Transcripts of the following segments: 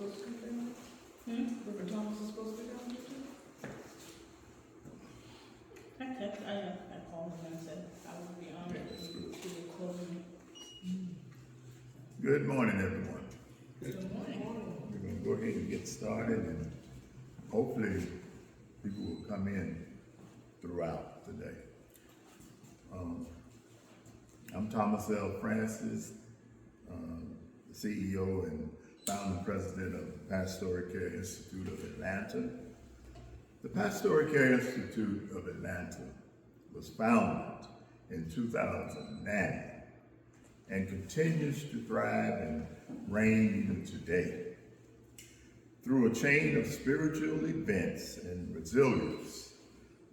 supposed to come down? Reverend Thomas is supposed to be down here too? I called him and said I would be honored to be closing. Good morning, everyone. Good morning. We're going to go ahead and get started, and hopefully people will come in throughout today. I'm Thomas L. Francis, the CEO and founding president of the Pastoral Care Institute of Atlanta. The Pastoral Care Institute of Atlanta was founded in 2009 and continues to thrive and reign even today. Through a chain of spiritual events and resilience,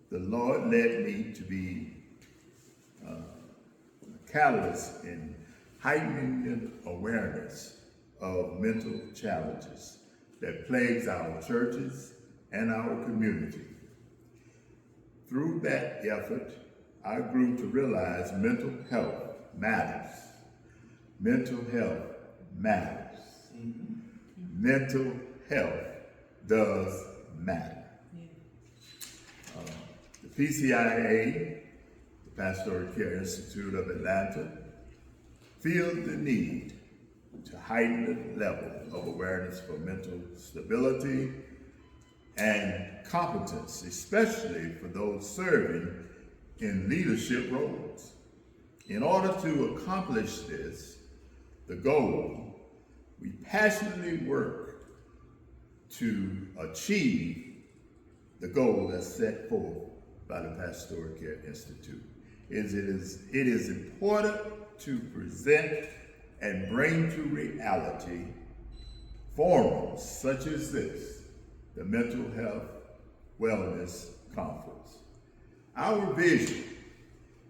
the Lord led me to be a catalyst in heightening the awareness of mental challenges that plagues our churches and our community. Through that effort, I grew to realize mental health matters. Mental health matters. Mental health does matter. The PCIA, the Pastoral Care Institute of Atlanta, feels the need to heighten the level of awareness for mental stability and competence, especially for those serving in leadership roles. In order to accomplish this, the goal, we passionately work to achieve the goal that's set forth by the Pastoral Care Institute. It is important to present and bring to reality forums such as this, the Mental Health Wellness Conference. Our vision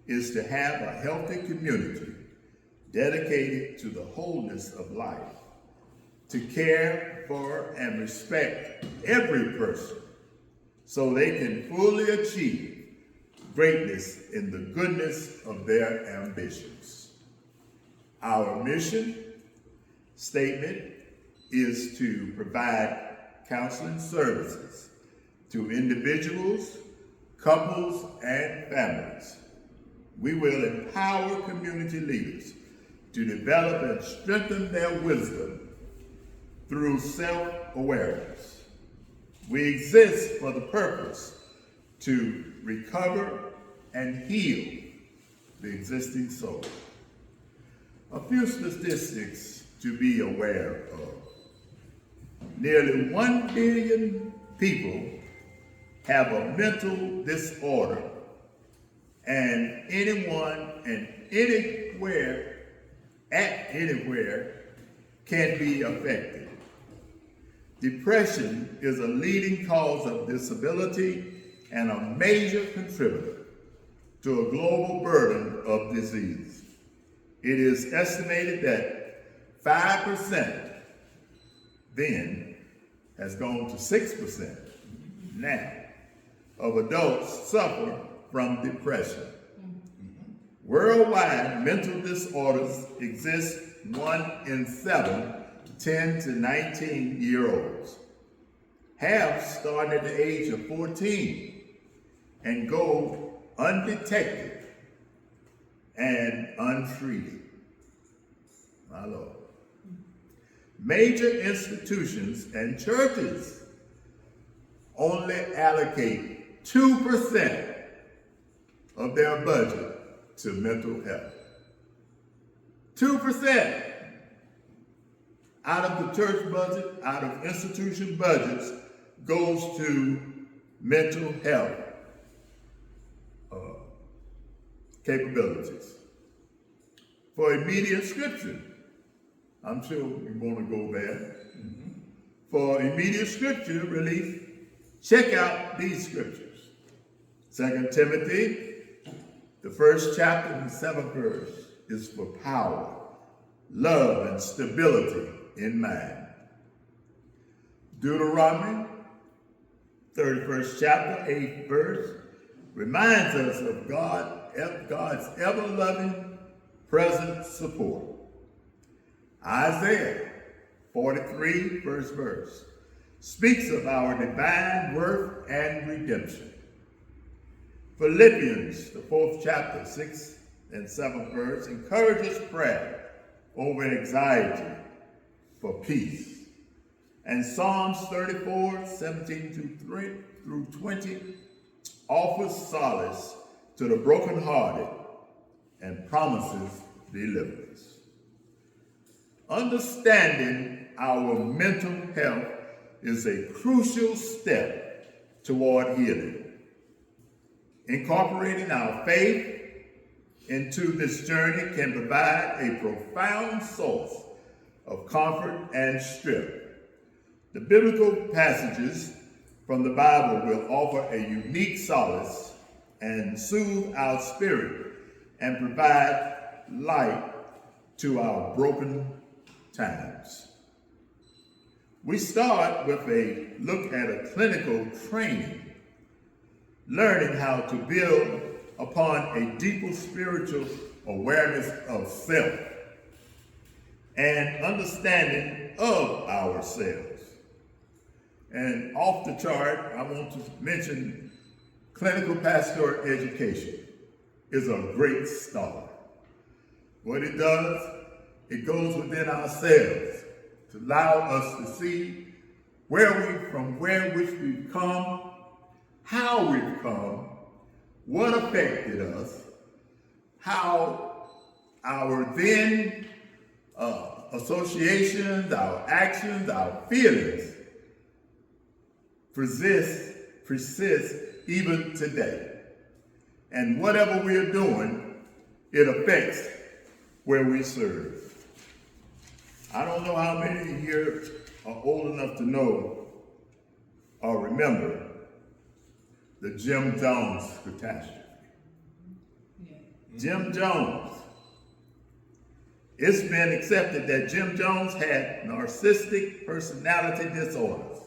is to have a healthy community dedicated to the wholeness of life, to care for and respect every person so they can fully achieve greatness in the goodness of their ambitions. Our mission statement is to provide counseling services to individuals, couples, and families. We will empower community leaders to develop and strengthen their wisdom through self-awareness. We exist for the purpose to recover and heal the existing soul. A few statistics to be aware of. Nearly 1 billion people have a mental disorder, and anyone and anywhere can be affected. Depression is a leading cause of disability and a major contributor to a global burden of disease. It is estimated that 5% then has gone to 6% now of adults suffer from depression. Worldwide, mental disorders exist 1 in 7 10 to 19-year-olds. Half start at the age of 14 and go undetected and untreated. My Lord. Major institutions and churches only allocate 2% of their budget to mental health. 2% out of the church budget, out of institution budgets, goes to mental health capabilities. For immediate scripture, I'm sure we want to go there. For immediate scripture relief, check out these scriptures. 2 Timothy, the 1st chapter and the 7th verse is for power, love, and stability in mind. Deuteronomy, 31st chapter, 8th verse, reminds us of God's ever-loving, present support. Isaiah 43, first verse, speaks of our divine worth and redemption. Philippians, the 4th chapter, 6th and 7th verse, encourages prayer over anxiety for peace. And Psalms 34, 17 through 20 offers solace to the brokenhearted and promises deliverance. Understanding our mental health is a crucial step toward healing. Incorporating our faith into this journey can provide a profound source of comfort and strength. The biblical passages from the Bible will offer a unique solace and soothe our spirit and provide light to our broken times. We start with a look at a clinical training, learning how to build upon a deeper spiritual awareness of self and understanding of ourselves. And off the chart, I want to mention clinical pastoral education is a great start. What it does, it goes within ourselves to allow us to see from where which we've come, how we've come, what affected us, how our then associations, our actions, our feelings persist even today. And whatever we're doing, it affects where we serve. I don't know how many here are old enough to know or remember the Jim Jones catastrophe. Yeah. Jim Jones. It's been accepted that Jim Jones had narcissistic personality disorders.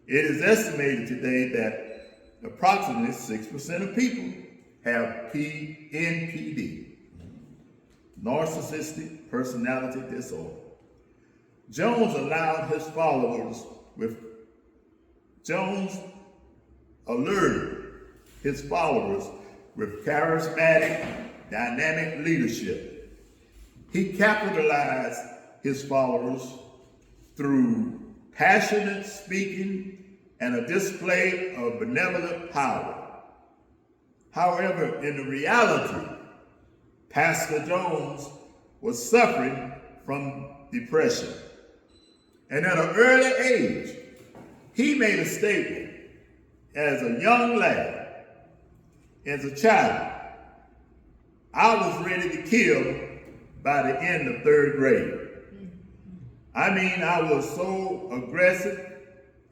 It is estimated today that approximately 6% of people have NPD, narcissistic personality disorder. Jones alerted his followers with charismatic, dynamic leadership. He capitalized his followers through passionate speaking and a display of benevolent power. However, in the reality, Pastor Jones was suffering from depression. And at an early age, he made a statement as a young lad, as a child, I was ready to kill by the end of 3rd grade. I mean, I was so aggressive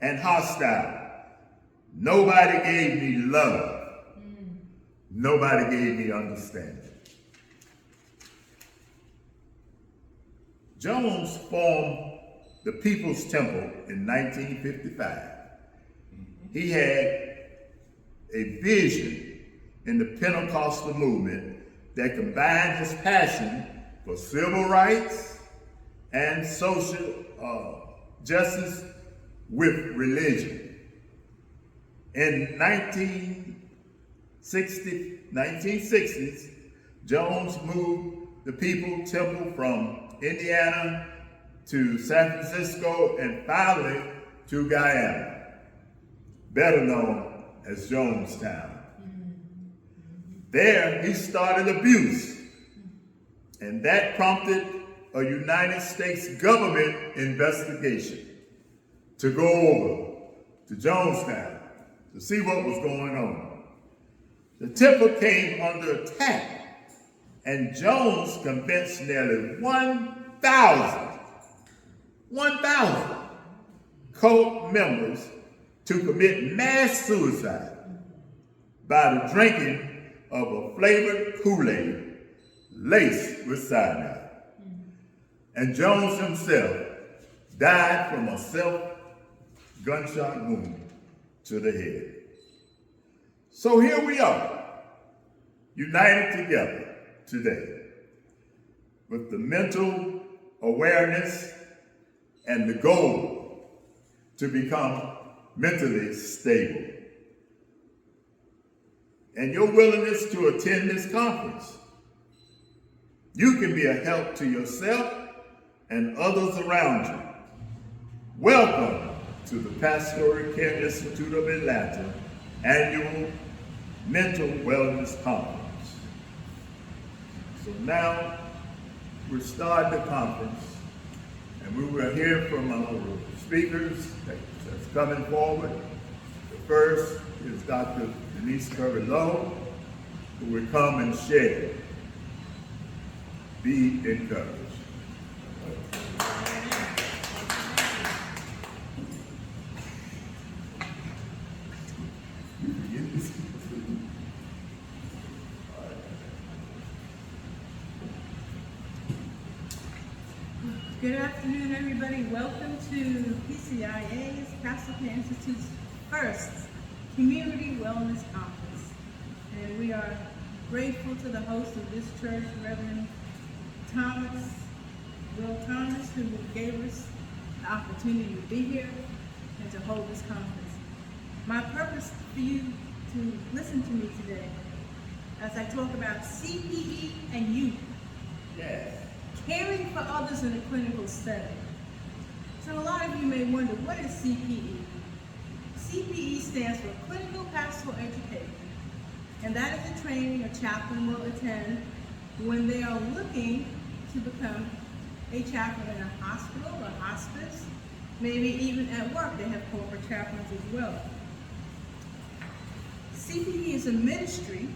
and hostile. Nobody gave me love. Nobody gave me understanding. Jones formed the People's Temple in 1955. He had a vision in the Pentecostal movement that combined his passion for civil rights and social justice with religion. In 1960s, Jones moved the People's Temple from Indiana to San Francisco and finally to Guyana, better known as Jonestown. There he started abuse, and that prompted a United States government investigation to go over to Jonestown to see what was going on. The temple came under attack, and Jones convinced nearly 1,000 cult members to commit mass suicide by the drinking of a flavored Kool-Aid laced with cyanide. And Jones himself died from a self-gunshot wound to the head. So here we are, united together today with the mental awareness and the goal to become mentally stable. And your willingness to attend this conference, you can be a help to yourself and others around you. Welcome to the Pastoral Care Institute of Atlanta Annual Mental Wellness Conference. So now we're starting the conference, and we will hear from our speakers that's coming forward. The first is Dr. Denise Curry Lowe, who will come and share. Be encouraged. Good afternoon, everybody. Welcome to PCIA's Pastoral Care Institute's first Community Wellness Conference. And we are grateful to the host of this church, Reverend Will Thomas, who gave us the opportunity to be here and to hold this conference. My purpose for you to listen to me today as I talk about CPE and youth. Yes. Caring for others in a clinical setting. So a lot of you may wonder, what is CPE? CPE stands for Clinical Pastoral Education, and that is a training a chaplain will attend when they are looking to become a chaplain in a hospital or hospice, maybe even at work. They have corporate chaplains as well. CPE is a ministry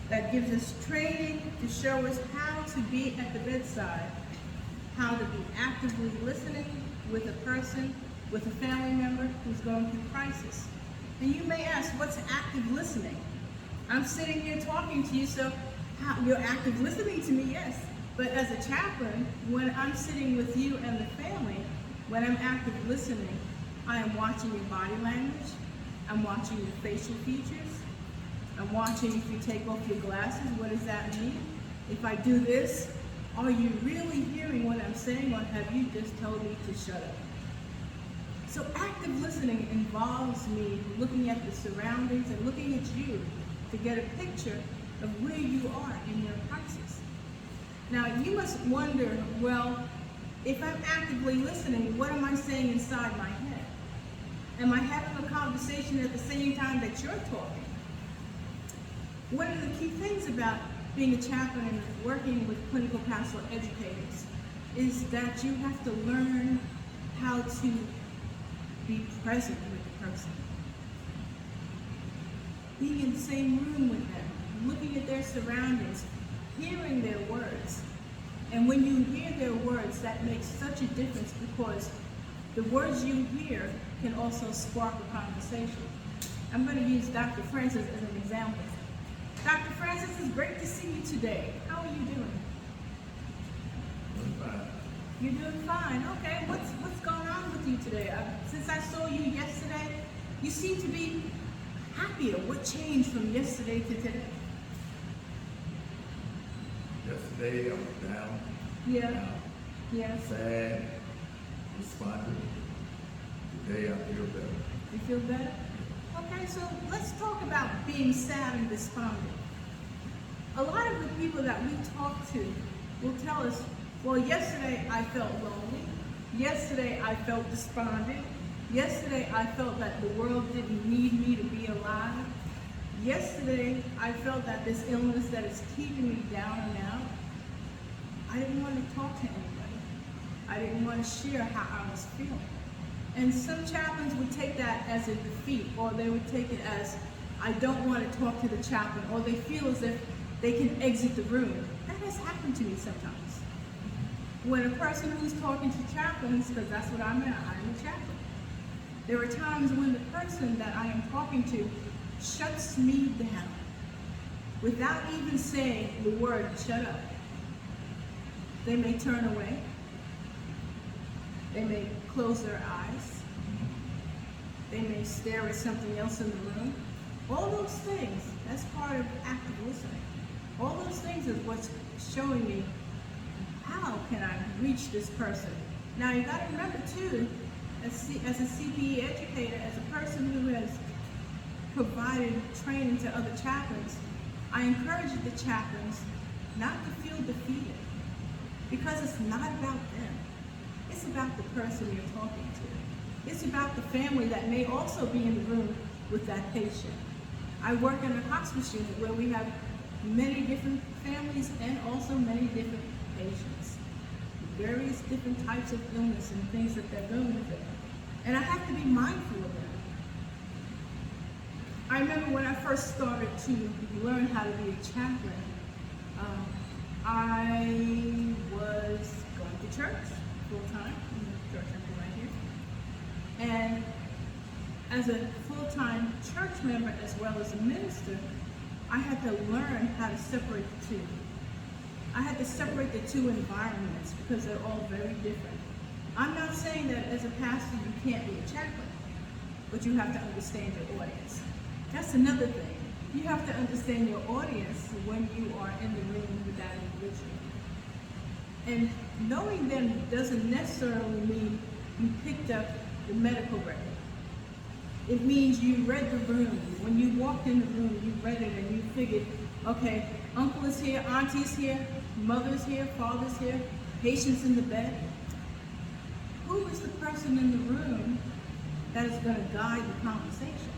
that gives us training to show us how to be at the bedside, how to be actively listening with a person, with a family member who's going through crisis. And you may ask, what's active listening? I'm sitting here talking to you, so you're active listening to me, yes. But as a chaplain, when I'm sitting with you and the family, when I'm active listening, I am watching your body language, I'm watching your facial features, I'm watching if you take off your glasses, what does that mean? If I do this, are you really hearing what I'm saying, or have you just told me to shut up? So active listening involves me looking at the surroundings and looking at you to get a picture of where you are in your crisis. Now you must wonder, well, if I'm actively listening, what am I saying inside my head? Am I having a conversation at the same time that you're talking? One of the key things about being a chaplain and working with clinical pastoral educators is that you have to learn how to be present with the person. Being in the same room with them, looking at their surroundings, hearing their words. And when you hear their words, that makes such a difference because the words you hear can also spark a conversation. I'm going to use Dr. Francis as an example. Dr. Francis, it's great to see you today. How are you doing? I'm fine. You're doing fine. Okay, what's going on with you today? Since I saw you yesterday, you seem to be happier. What changed from yesterday to today? Yesterday I was down. Yeah. Yeah. Sad, responded. Today I feel better. You feel better? Okay, so let's talk about being sad and despondent. A lot of the people that we talk to will tell us, well, yesterday I felt lonely. Yesterday I felt despondent. Yesterday I felt that the world didn't need me to be alive. Yesterday I felt that this illness that is keeping me down and out, I didn't want to talk to anybody. I didn't want to share how I was feeling. And some chaplains would take that as a defeat, or they would take it as, I don't want to talk to the chaplain, or they feel as if they can exit the room. That has happened to me sometimes. When a person who's talking to chaplains, because that's what I'm a chaplain, there are times when the person that I am talking to shuts me down without even saying the word shut up. They may turn away. They may close their eyes. They may stare at something else in the room. All those things, that's part of active listening. All those things is what's showing me how can I reach this person Now you gotta remember too, as a CPE educator, as a person who has provided training to other chaplains, I encourage the chaplains not to feel defeated, because it's not about them. It's about the person you're talking to. It's about the family that may also be in the room with that patient. I work in a hospice unit where we have many different families and also many different patients. Various different types of illness and things that they're going through. And I have to be mindful of that. I remember when I first started to learn how to be a chaplain, I was going to church full-time, in the church I'm right here. And as a full-time church member as well as a minister, I had to learn how to separate the two. I had to separate the two environments because they're all very different. I'm not saying that as a pastor you can't be a chaplain, but you have to understand your audience. That's another thing. You have to understand your audience when you are in the room with that individual. And knowing them doesn't necessarily mean you picked up the medical record. It means you read the room. When you walked in the room, you read it and you figured, okay, uncle is here, auntie's here, mother's here, father's here, patient's in the bed. Who is the person in the room that is going to guide the conversation?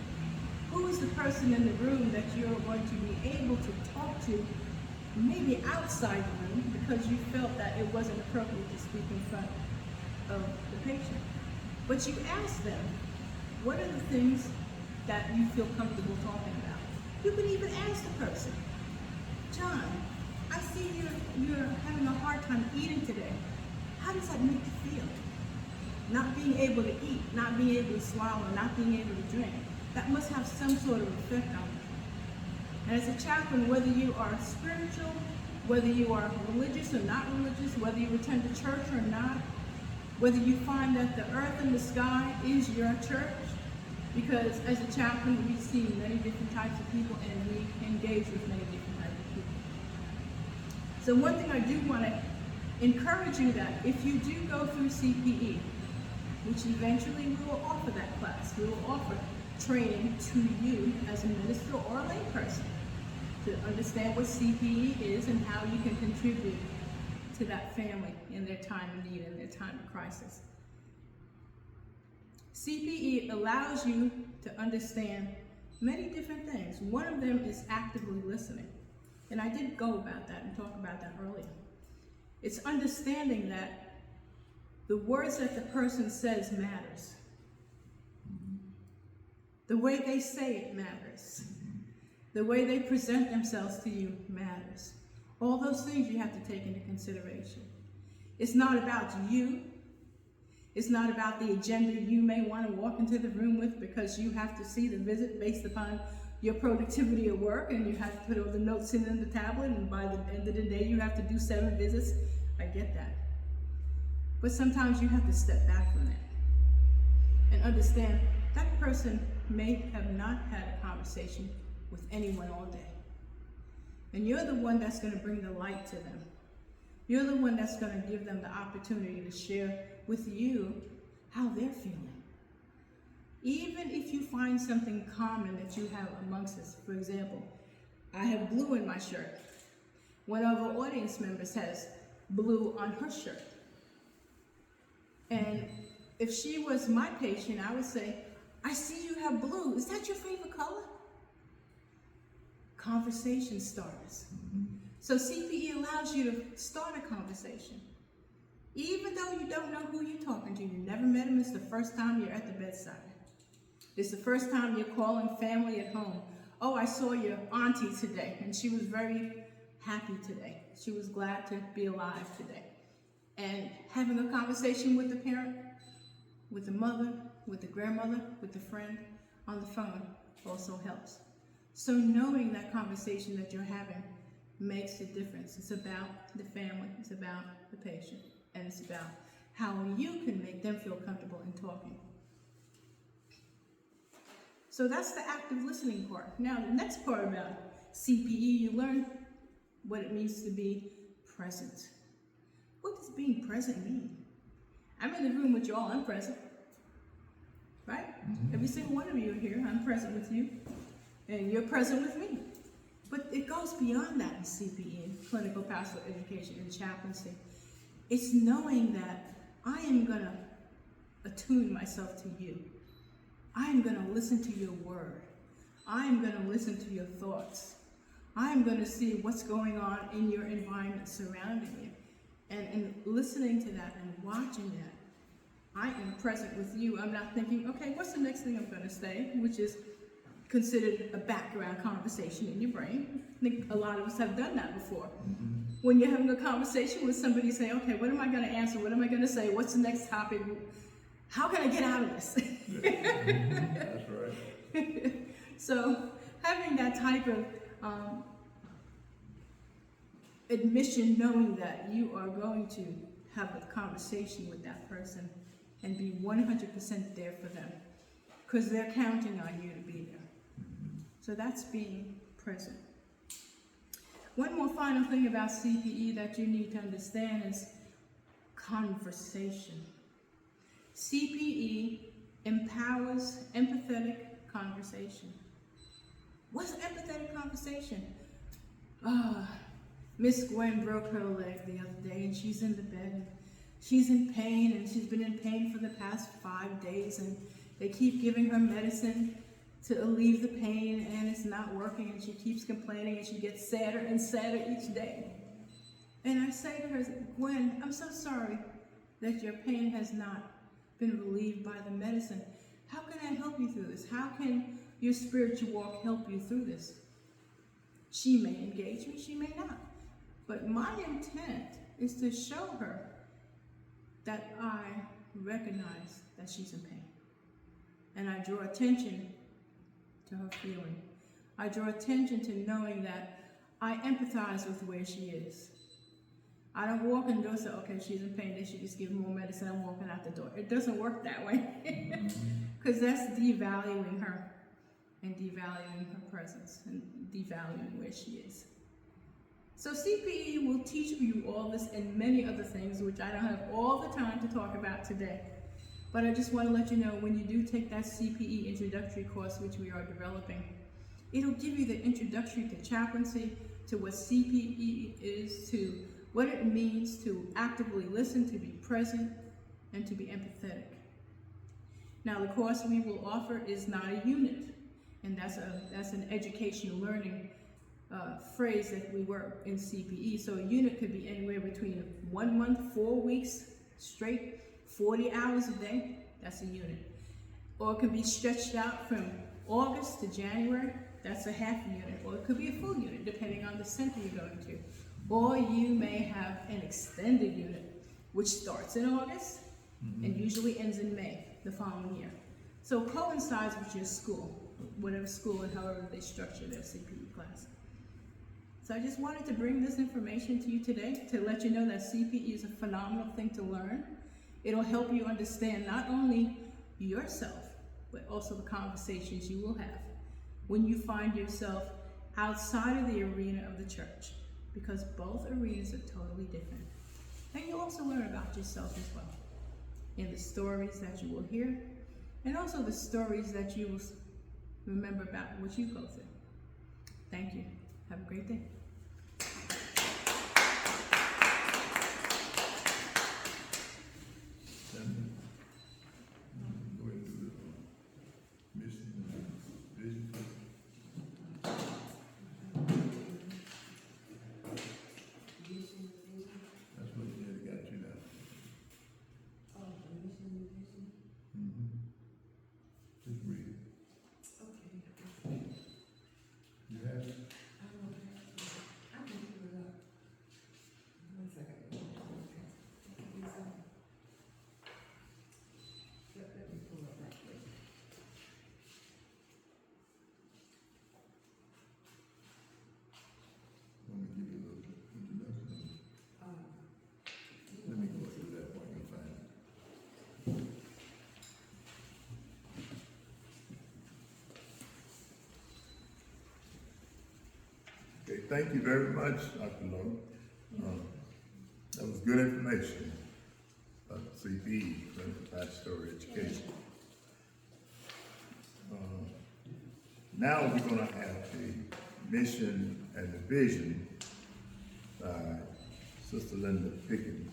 Who is the person in the room that you're going to be able to talk to, maybe outside the room, because you felt that it wasn't appropriate to speak in front of the patient? But you ask them, what are the things that you feel comfortable talking about? You can even ask the person, John, I see you're having a hard time eating today. How does that make you feel? Not being able to eat, not being able to swallow, not being able to drink. That must have some sort of effect on you. And as a chaplain, whether you are spiritual, whether you are religious or not religious, whether you attend a church or not, whether you find that the earth and the sky is your church, because as a chaplain, we see many different types of people and we engage with many different types of people. So one thing I do want to encourage you that if you do go through CPE, which eventually we will offer that class, we will offer training to you as a minister or a layperson to understand what CPE is and how you can contribute to that family in their time of need and their time of crisis. CPE allows you to understand many different things. One of them is actively listening. And I did go about that and talk about that earlier. It's understanding that the words that the person says matters. The way they say it matters. The way they present themselves to you matters. All those things you have to take into consideration. It's not about you. It's not about the agenda you may want to walk into the room with because you have to see the visit based upon your productivity at work and you have to put all the notes in the tablet and by the end of the day you have to do 7 visits. I get that. But sometimes you have to step back from that and understand that person may have not had a conversation with anyone all day. And you're the one that's going to bring the light to them. You're the one that's going to give them the opportunity to share with you how they're feeling. Even if you find something common that you have amongst us. For example, I have blue in my shirt. One of our audience members has blue on her shirt. And if she was my patient, I would say, I see you have blue. Is that your favorite color? Conversation starters. So CPE allows you to start a conversation. Even though you don't know who you're talking to, you never met him, it's the first time you're at the bedside. It's the first time you're calling family at home. Oh, I saw your auntie today, and she was very happy today. She was glad to be alive today. And having a conversation with the parent, with the mother, with the grandmother, with the friend on the phone also helps. So knowing that conversation that you're having makes a difference. It's about the family, it's about the patient, and it's about how you can make them feel comfortable in talking. So that's the active listening part. Now the next part about CPE, you learn what it means to be present. What does being present mean? I I'm in the room with y'all, I'm present. Right? Every single one of you are here, I'm present with you, and you're present with me. But it goes beyond that in CPE, in clinical pastoral education, and chaplaincy. It's knowing that I am going to attune myself to you. I am going to listen to your word. I am going to listen to your thoughts. I am going to see what's going on in your environment surrounding you. And listening to that and watching that, I am present with you. I'm not thinking, okay, what's the next thing I'm going to say, which is considered a background conversation in your brain. I think a lot of us have done that before. When you're having a conversation with somebody, you say, okay, what am I going to answer? What am I going to say? What's the next topic? How can I get out of this? That's right. So having that type of admission, knowing that you are going to have a conversation with that person and be 100% there for them, because they're counting on you to be there. So that's being present. One more final thing about CPE that you need to understand is conversation. CPE empowers empathetic conversation. What's empathetic conversation? Miss Gwen broke her leg the other day and she's in the bed. She's in pain and she's been in pain for the past 5 days, and they keep giving her medicine to alleviate the pain and it's not working, and she keeps complaining and she gets sadder and sadder each day. And I say to her, Gwen, I'm so sorry that your pain has not been relieved by the medicine. How can I help you through this? How can your spiritual walk help you through this? She may engage me, she may not. But my intent is to show her that I recognize that she's in pain. And I draw attention to her feeling. I draw attention to knowing that I empathize with where she is. I don't walk in the door and say, okay, she's in pain, they should just give her more medicine, I'm walking out the door. It doesn't work that way. Because that's devaluing her and devaluing her presence and devaluing where she is. So CPE will teach you all this and many other things, which I don't have all the time to talk about today. But I just want to let you know, when you do take that CPE introductory course, which we are developing, it'll give you the introductory to chaplaincy, to what CPE is, to what it means to actively listen, to be present, and to be empathetic. Now, the course we will offer is not a unit, and that's an educational learning phrase that we work in CPE. So a unit could be anywhere between 1 month, 4 weeks straight, 40 hours a day. That's a unit. Or it could be stretched out from August to January. That's a half unit. Or it could be a full unit, depending on the center you're going to. Or you may have an extended unit, which starts in August and usually ends in May the following year. So coincides with your school, whatever school and however they structure their CPE class. So I just wanted to bring this information to you today to let you know that CPE is a phenomenal thing to learn. It'll help you understand not only yourself, but also the conversations you will have when you find yourself outside of the arena of the church, because both arenas are totally different. And you'll also learn about yourself as well in the stories that you will hear, and also the stories that you will remember about what you go through. Thank you. Have a great day. Go ahead and do the mission and vision. That's what you did, got you now. Oh, the mission and vision? Just read it. Okay. You have it? I can pull it up. 1 second. Okay. Let me pull up right quick. Let me give you a little introduction. Um, Let me go through that while you find it. Okay, thank you very much, Dr. Lowe. That was good information. CPE, Clinical Pastoral Education. Now we're gonna have the mission and the vision by Sister Linda Pickens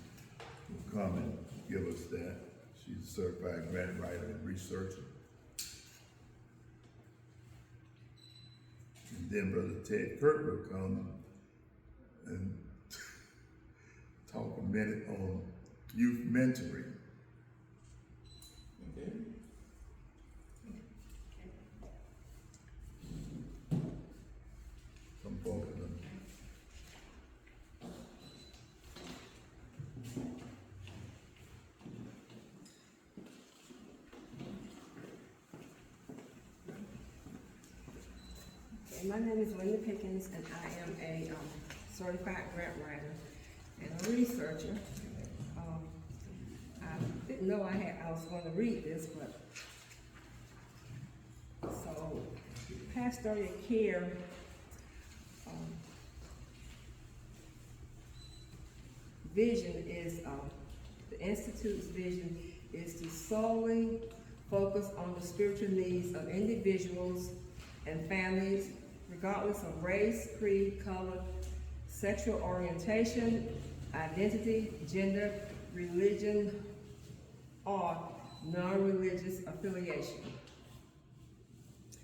will come and give us that. She's a certified grant writer and researcher. And then Brother Ted Kirk will come and talk a minute on youth mentoring. Okay? Come forward, Linda. My name is Linda Pickens, and I am a certified grant writer and a researcher. I didn't know I was going to read this, but so pastoral care vision is the Institute's vision is to solely focus on the spiritual needs of individuals and families, regardless of race, creed, color, sexual orientation, identity, gender, religion, or non-religious affiliation.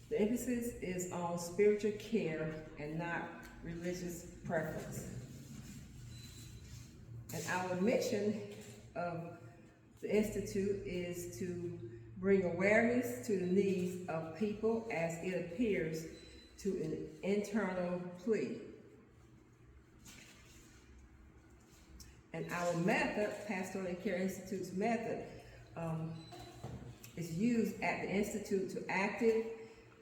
The emphasis is on spiritual care and not religious preference. And our mission of the Institute is to bring awareness to the needs of people as it appears to an internal plea. And our method, Pastoral Care Institute's method, is used at the Institute to active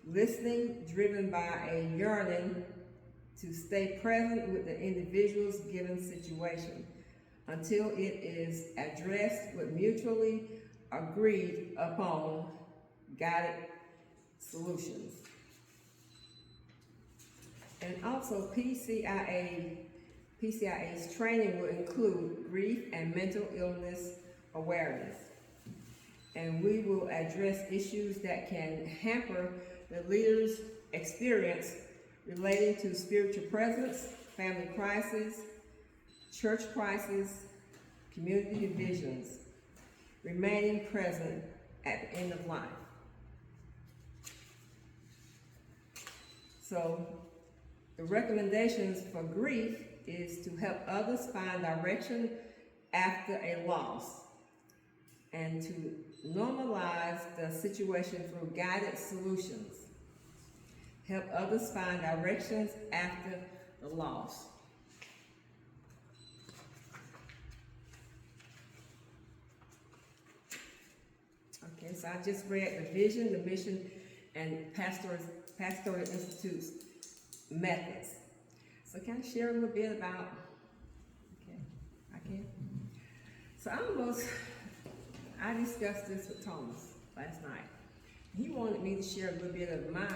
listening driven by a yearning to stay present with the individual's given situation until it is addressed with mutually agreed upon guided solutions. And also PCIA's training will include grief and mental illness awareness. And we will address issues that can hamper the leader's experience relating to spiritual presence, family crisis, church crisis, community divisions, remaining present at the end of life. So the recommendations for grief is to help others find direction after a loss and to normalize the situation through guided solutions. Help others find directions after the loss. Okay, so I just read the vision, the mission, and Pastoral Institute's methods. So can I share a little bit about, okay, I can? So I discussed this with Thomas last night. He wanted me to share a little bit of my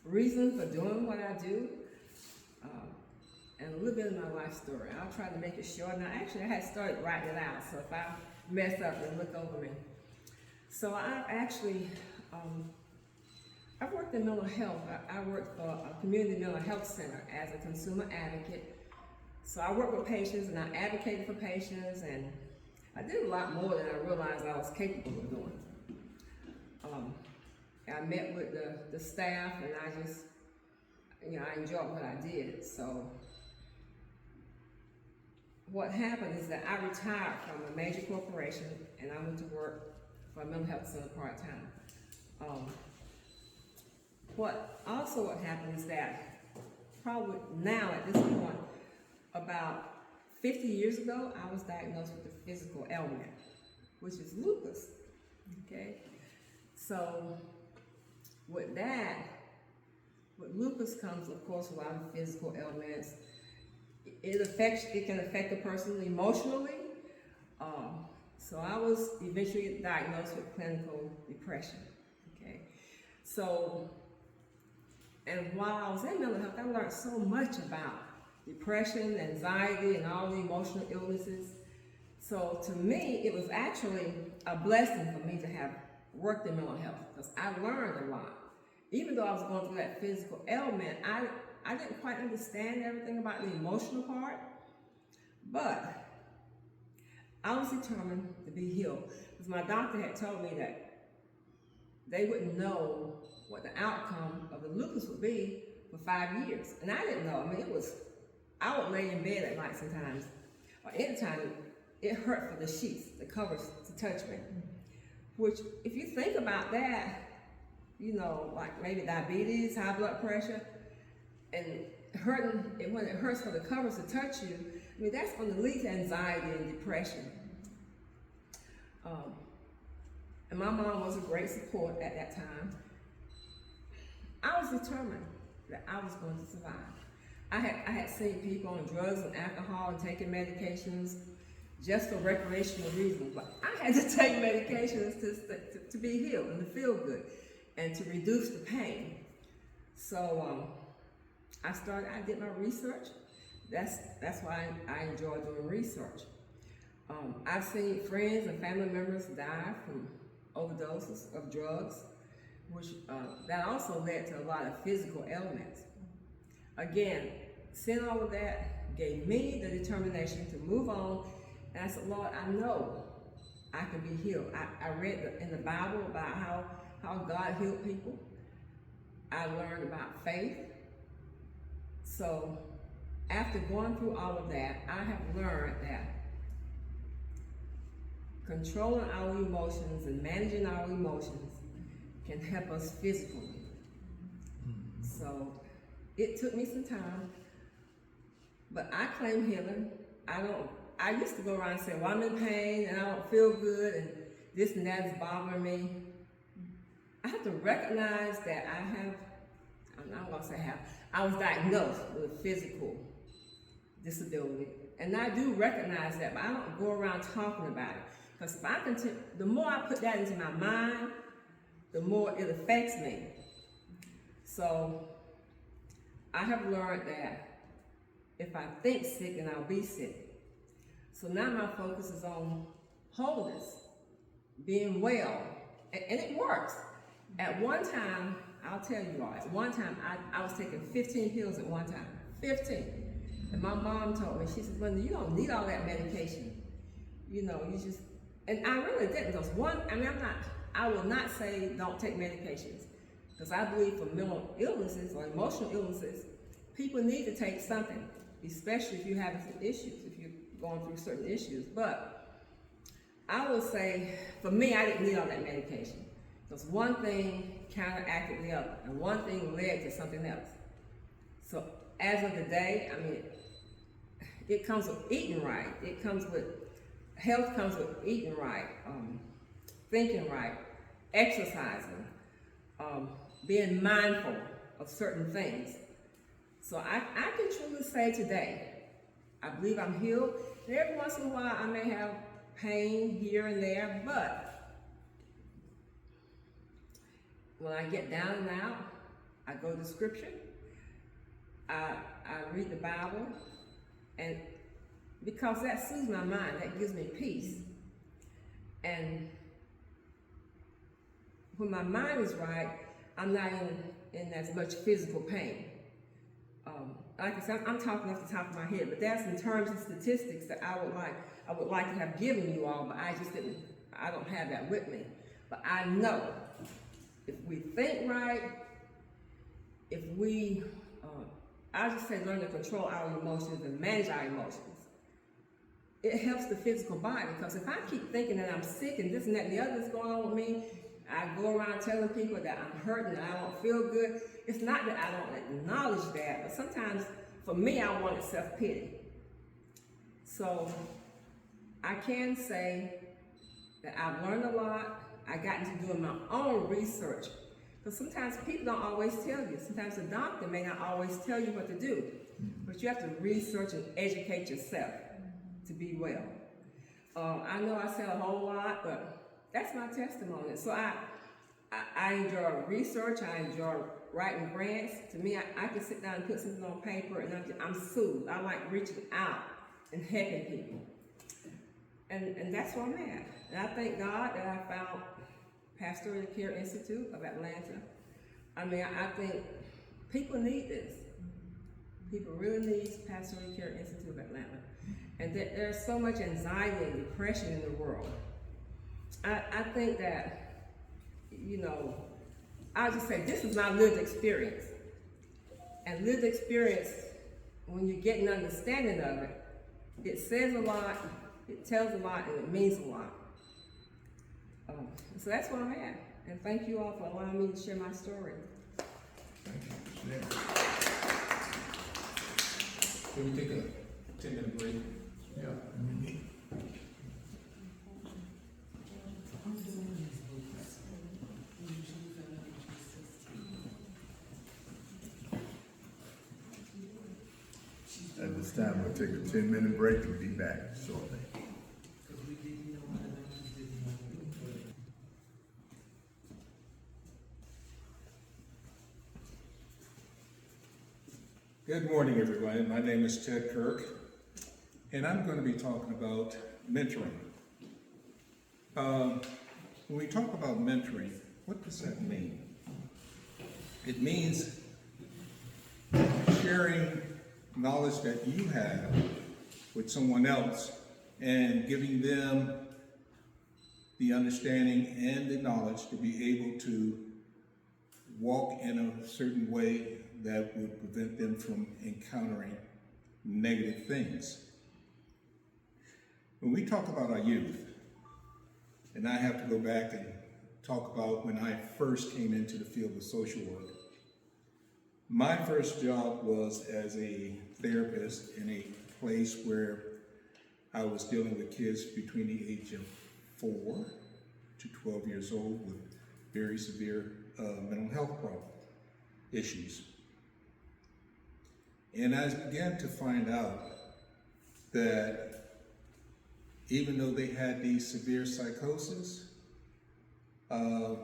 reason for doing what I do, and a little bit of my life story. I'll try to make it short. Now, actually, I had started writing it out, so if I mess up, then look over me. So I've worked in mental health. I worked for a community mental health center as a consumer advocate. So I worked with patients and I advocated for patients, and I did a lot more than I realized I was capable of doing. I met with the staff, and I just, I enjoyed what I did. So what happened is that I retired from a major corporation and I went to work for a mental health center part-time. What happened is that probably now at this point, about 50 years ago, I was diagnosed with a physical ailment, which is lupus, okay? So with lupus comes, of course, a lot of physical ailments. It can affect a person emotionally. So I was eventually diagnosed with clinical depression, okay? So, and while I was in mental health, I learned so much about depression, anxiety, and all the emotional illnesses. So to me, it was actually a blessing for me to have worked in mental health because I learned a lot. Even though I was going through that physical ailment, I didn't quite understand everything about the emotional part, but I was determined to be healed because my doctor had told me that they wouldn't know what the outcome of the lupus would be for 5 years. And I didn't know. I mean, I would lay in bed at night sometimes, or anytime it hurt for the sheets, the covers to touch me. Which, if you think about that, you know, like maybe diabetes, high blood pressure, and when it hurts for the covers to touch you, I mean, that's going to lead to anxiety and depression. And my mom was a great support at that time. I was determined that I was going to survive. I had seen people on drugs and alcohol and taking medications just for recreational reasons, but I had to take medications to be healed and to feel good and to reduce the pain. So I did my research. That's why I enjoy doing research. I've seen friends and family members die from overdoses of drugs, which that also led to a lot of physical ailments. Again, seeing all of that gave me the determination to move on, and I said, Lord, I know I can be healed. I read in the Bible about how God healed people. I learned about faith. So after going through all of that, I have learned that controlling our emotions and managing our emotions can help us physically. So it took me some time, but I claim healing. I used to go around and say, well, I'm in pain and I don't feel good and this and that is bothering me. I have to recognize that I'm not gonna say I was diagnosed with a physical disability. And I do recognize that, but I don't go around talking about it. Because the more I put that into my mind, the more it affects me. So I have learned that if I think sick, then I'll be sick. So now my focus is on wholeness, being well, and it works. At one time, I'll tell you all, at one time, I was taking 15 pills at one time, 15. And my mom told me, she said, Linda, you don't need all that medication. You know, you just, and I really didn't, because I will not say don't take medications. Because I believe for mental illnesses or emotional illnesses, people need to take something, especially if you're having some issues, if you're going through certain issues. But I will say, for me, I didn't need all that medication. Because one thing counteracted the other, and one thing led to something else. So as of today, I mean, it comes with eating right. Health comes with eating right, thinking right, exercising, being mindful of certain things. So I can truly say today, I believe I'm healed. And every once in a while I may have pain here and there, but when I get down and out, I go to scripture, I read the Bible, and because that soothes my mind, that gives me peace. And when my mind is right, I'm not in as much physical pain. Like I said, I'm talking off the top of my head, but that's in terms of statistics that I would like to have given you all, but I don't have that with me. But I know if we think right, if we, I just say learn to control our emotions and manage our emotions, it helps the physical body. Because if I keep thinking that I'm sick and this and that and the other is going on with me, I go around telling people that I'm hurting and I don't feel good. It's not that I don't acknowledge that, but sometimes for me, I wanted self-pity. So I can say that I've learned a lot. I got into doing my own research. Because sometimes people don't always tell you. Sometimes the doctor may not always tell you what to do. But you have to research and educate yourself to be well. I know I said a whole lot, but that's my testimony. So I enjoy research. I enjoy writing grants. To me, I can sit down and put something on paper and I'm soothed. I like reaching out and helping people. And that's where I'm at. And I thank God that I found Pastoral Care Institute of Atlanta. I mean, I think people need this. People really need Pastoral Care Institute of Atlanta. And there's so much anxiety and depression in the world. I think that, you know, I'll just say this is my lived experience. And lived experience, when you get an understanding of it, it says a lot, it tells a lot, and it means a lot. So that's where I'm at. And thank you all for allowing me to share my story. Thank you for sharing. Can we take a 10-minute break? Yeah. At this time, we'll take a 10-minute break and be back shortly. Good morning, everybody. My name is Ted Kirk, and I'm going to be talking about mentoring. When we talk about mentoring, what does that mean? It means sharing knowledge that you have with someone else and giving them the understanding and the knowledge to be able to walk in a certain way that would prevent them from encountering negative things. When we talk about our youth, and I have to go back and talk about when I first came into the field of social work. My first job was as a therapist in a place where I was dealing with kids between the age of 4 to 12 years old with very severe mental health issues. And I began to find out that even though they had these severe psychosis, the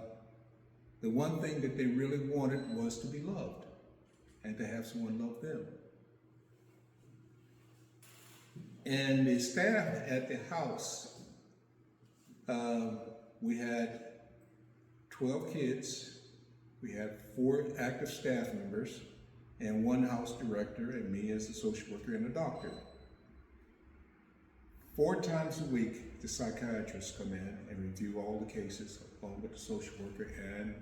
one thing that they really wanted was to be loved and to have someone love them. And the staff at the house, we had 12 kids, we had 4 active staff members, and 1 house director, and me as a social worker and a doctor. 4 times a week, the psychiatrists come in and review all the cases, along with the social worker and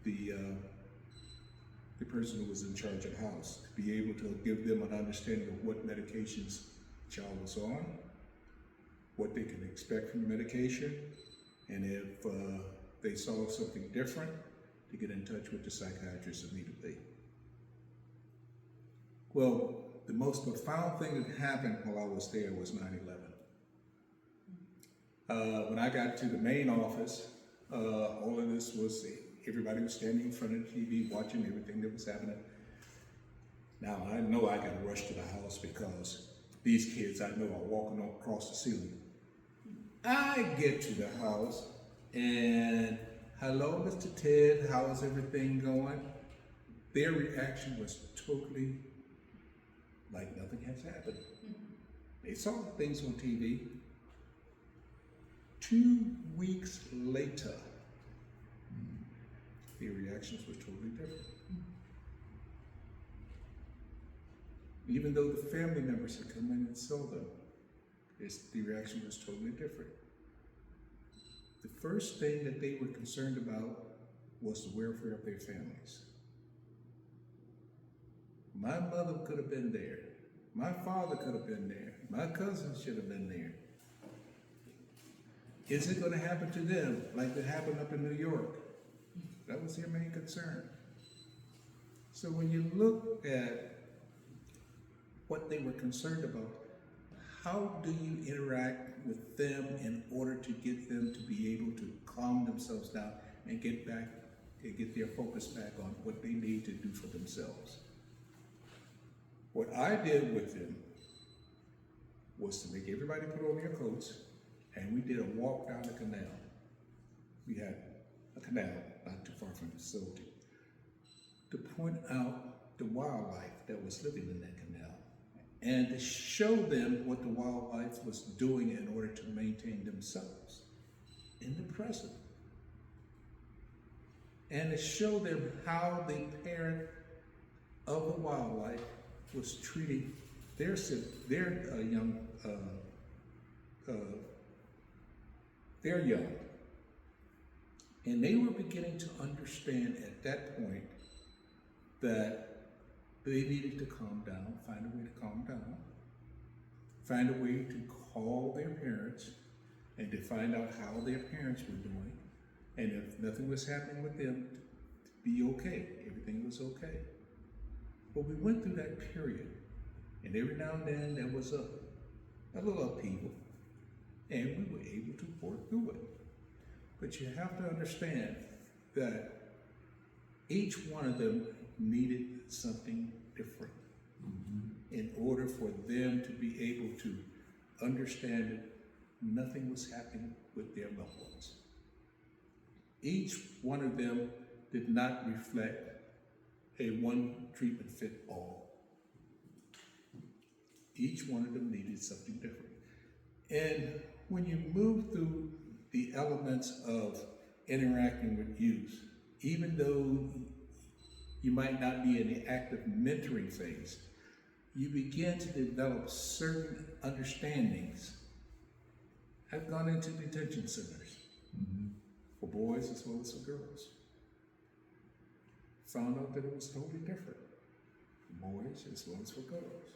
the person who was in charge of the house, to be able to give them an understanding of what medications the child was on, what they can expect from the medication, and if they saw something different, to get in touch with the psychiatrist immediately. Well, the most profound thing that happened while I was there was 9/11. When I got to the main office, all of this was, everybody was standing in front of the TV watching everything that was happening. Now, I know I got to rush to the house because these kids I know are walking across the ceiling. I get to the house and, hello, Mr. Ted, how is everything going? Their reaction was totally like nothing has happened. They saw things on TV. 2 weeks later, their reactions were totally different. Even though the family members had come in and saw them, the reaction was totally different. The first thing that they were concerned about was the welfare of their families. My mother could have been there. My father could have been there. My cousin should have been there. Is it going to happen to them like it happened up in New York? That was their main concern. So when you look at what they were concerned about, how do you interact with them in order to get them to be able to calm themselves down and get their focus back on what they need to do for themselves? What I did with them was to make everybody put on their coats, and we did a walk down the canal. We had a canal not too far from the facility, to point out the wildlife that was living in that canal and to show them what the wildlife was doing in order to maintain themselves in the present. And to show them how the parent of the wildlife was treating their young. And they were beginning to understand at that point that they needed to calm down, find a way to calm down, find a way to call their parents and to find out how their parents were doing. And if nothing was happening with them, to be okay, everything was okay. But we went through that period, and every now and then there was a little upheaval, and we were able to work through it. But you have to understand that each one of them needed something different in order for them to be able to understand that nothing was happening with their loved ones. Each one of them did not reflect a one treatment fit all. Each one of them needed something different. And when you move through the elements of interacting with youth, even though you might not be in the active mentoring phase, you begin to develop certain understandings. I've gone into detention centers for boys as well as for girls. Found out that it was totally different for boys as well as for girls.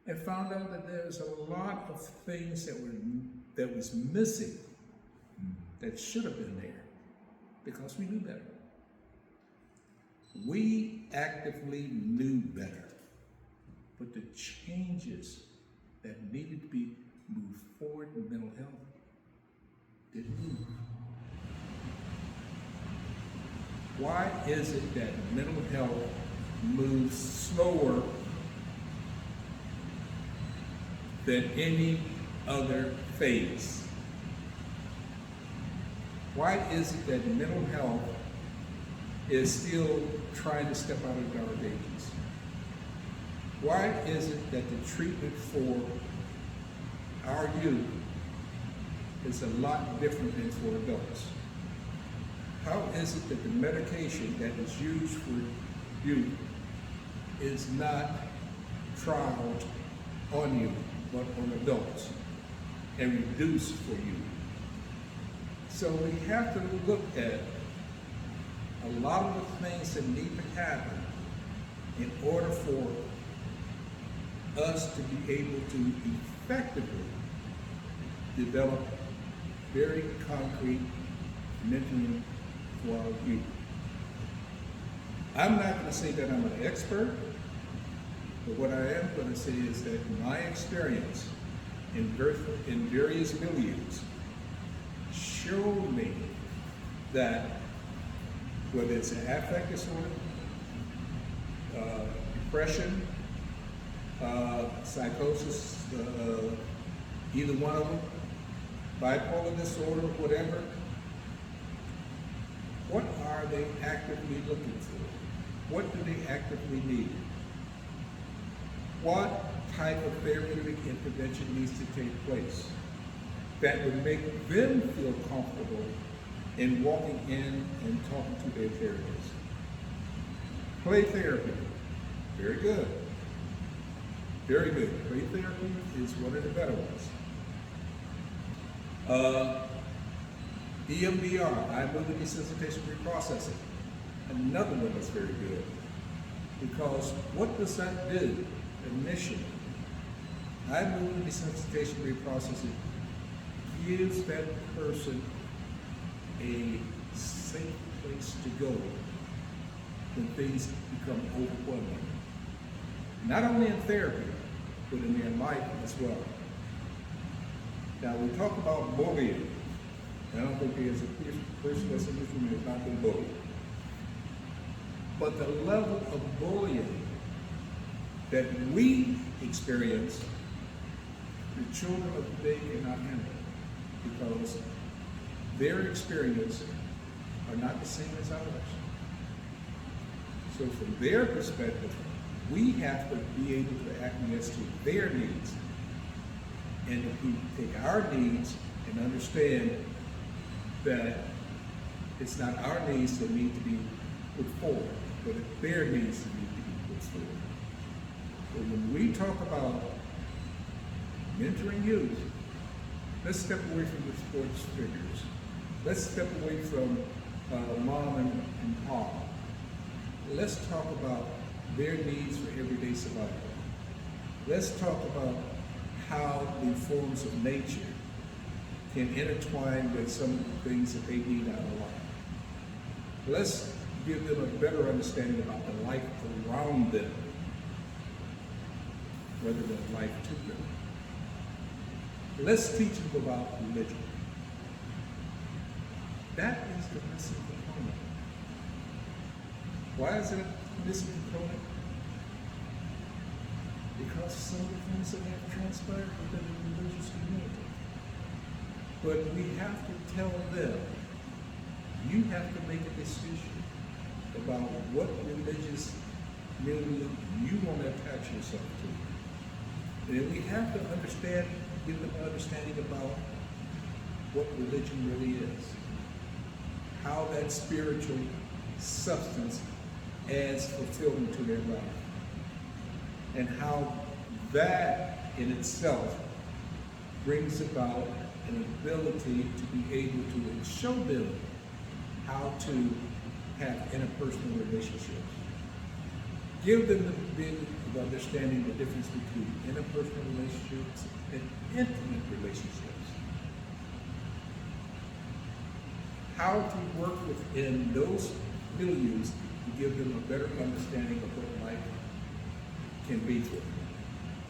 And found out that there's a lot of things that was missing that should have been there because we knew better. We actively knew better, but the changes that needed to be moved forward in mental health didn't move. Why is it that mental health moves slower than any other phase? Why is it that mental health is still trying to step out of dark ages? Why is it that the treatment for our youth is a lot different than for adults? How is it that the medication that is used for youth is not trialed on you, but on adults, and reduced for youth? So we have to look at a lot of the things that need to happen in order for us to be able to effectively develop very concrete mentoring for our youth. I'm not going to say that I'm an expert, but what I am going to say is that my experience in various milieus showed me that whether it's an affect disorder, depression, psychosis, either one of them, bipolar disorder, whatever, what are they actively looking for? What do they actively need? What type of therapeutic intervention needs to take place that would make them feel comfortable in walking in and talking to their therapist? Play therapy, very good. Very good. Play therapy is one of the better ones. EMDR, eye movement desensitization reprocessing, another one that's very good. Because what does that do initially? Eye movement desensitization reprocessing gives that person a safe place to go when things become overwhelming. Not only in therapy, but in their life as well. Now we talk about bullying. I don't think there's a person that's in this room who has not been bullied. But the level of bullying that we experience, the children of today cannot handle, because their experiences are not the same as ours. So from their perspective, we have to be able to acquiesce to their needs. And if we take our needs and understand that it's not our needs that need to be put forward, but it's their needs that need to be put forward. So when we talk about mentoring youth, let's step away from the sports figures. Let's step away from mom and pop. Let's talk about their needs for everyday survival. Let's talk about how the forms of nature can intertwine with some of the things that they need out of life. Let's give them a better understanding about the life around them rather than life to them. Let's teach them about religion. That is the missing component. Why is it a missing component? Because some of the things that have transpired within the religious community. But we have to tell them, you have to make a decision about what religious milieu you want to attach yourself to. And we have to understand, give them an understanding about what religion really is. How that spiritual substance adds fulfillment to their life. And how that in itself brings about an ability to be able to show them how to have interpersonal relationships. Give them the big of understanding the difference between interpersonal relationships and intimate relationships. How to work within those milieux to give them a better understanding of what life can be for them.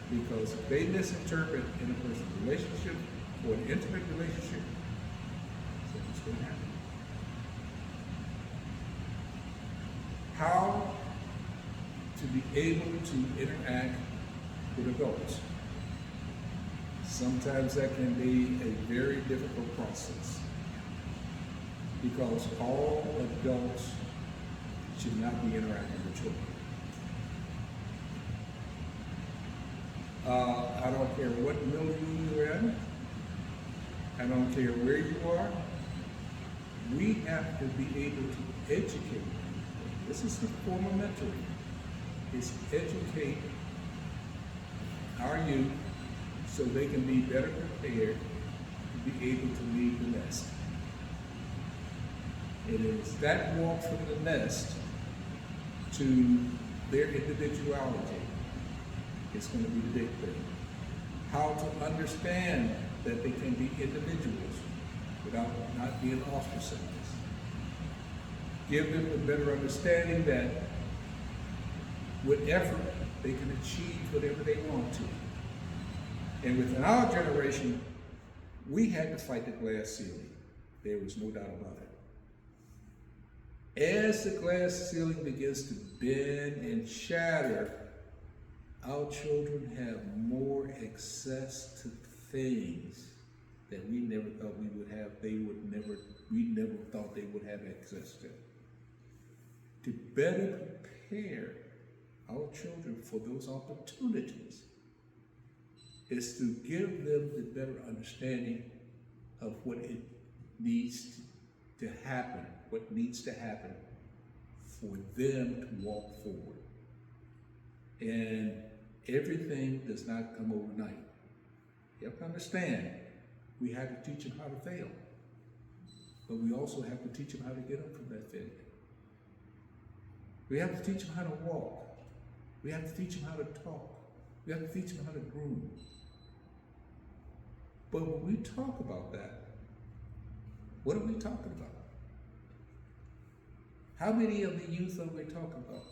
Because if they misinterpret interpersonal relationship or an intimate relationship, something's going to happen. How to be able to interact with adults. Sometimes that can be a very difficult process because all adults should not be interacting with children. I don't care what milieu you're in. I don't care where you are. We have to be able to educate. This is the form of mentoring. Is educate our youth so they can be better prepared to be able to leave the nest. It is that walk from the nest to their individuality. It's going to be the big thing. How to understand that they can be individuals without not being ostracized. Give them a better understanding that with effort, they can achieve whatever they want to. And within our generation, we had to fight the glass ceiling. There was no doubt about it. As the glass ceiling begins to bend and shatter, our children have more access to things that we never thought we would have. We never thought they would have access to. To better prepare our children for those opportunities is to give them the better understanding of what it needs to happen, what needs to happen for them to walk forward. And everything does not come overnight. You have to understand, we have to teach them how to fail, but we also have to teach them how to get up from that failure. We have to teach them how to walk. We have to teach them how to talk. We have to teach them how to groom. But when we talk about that, what are we talking about? How many of the youth are we talking about?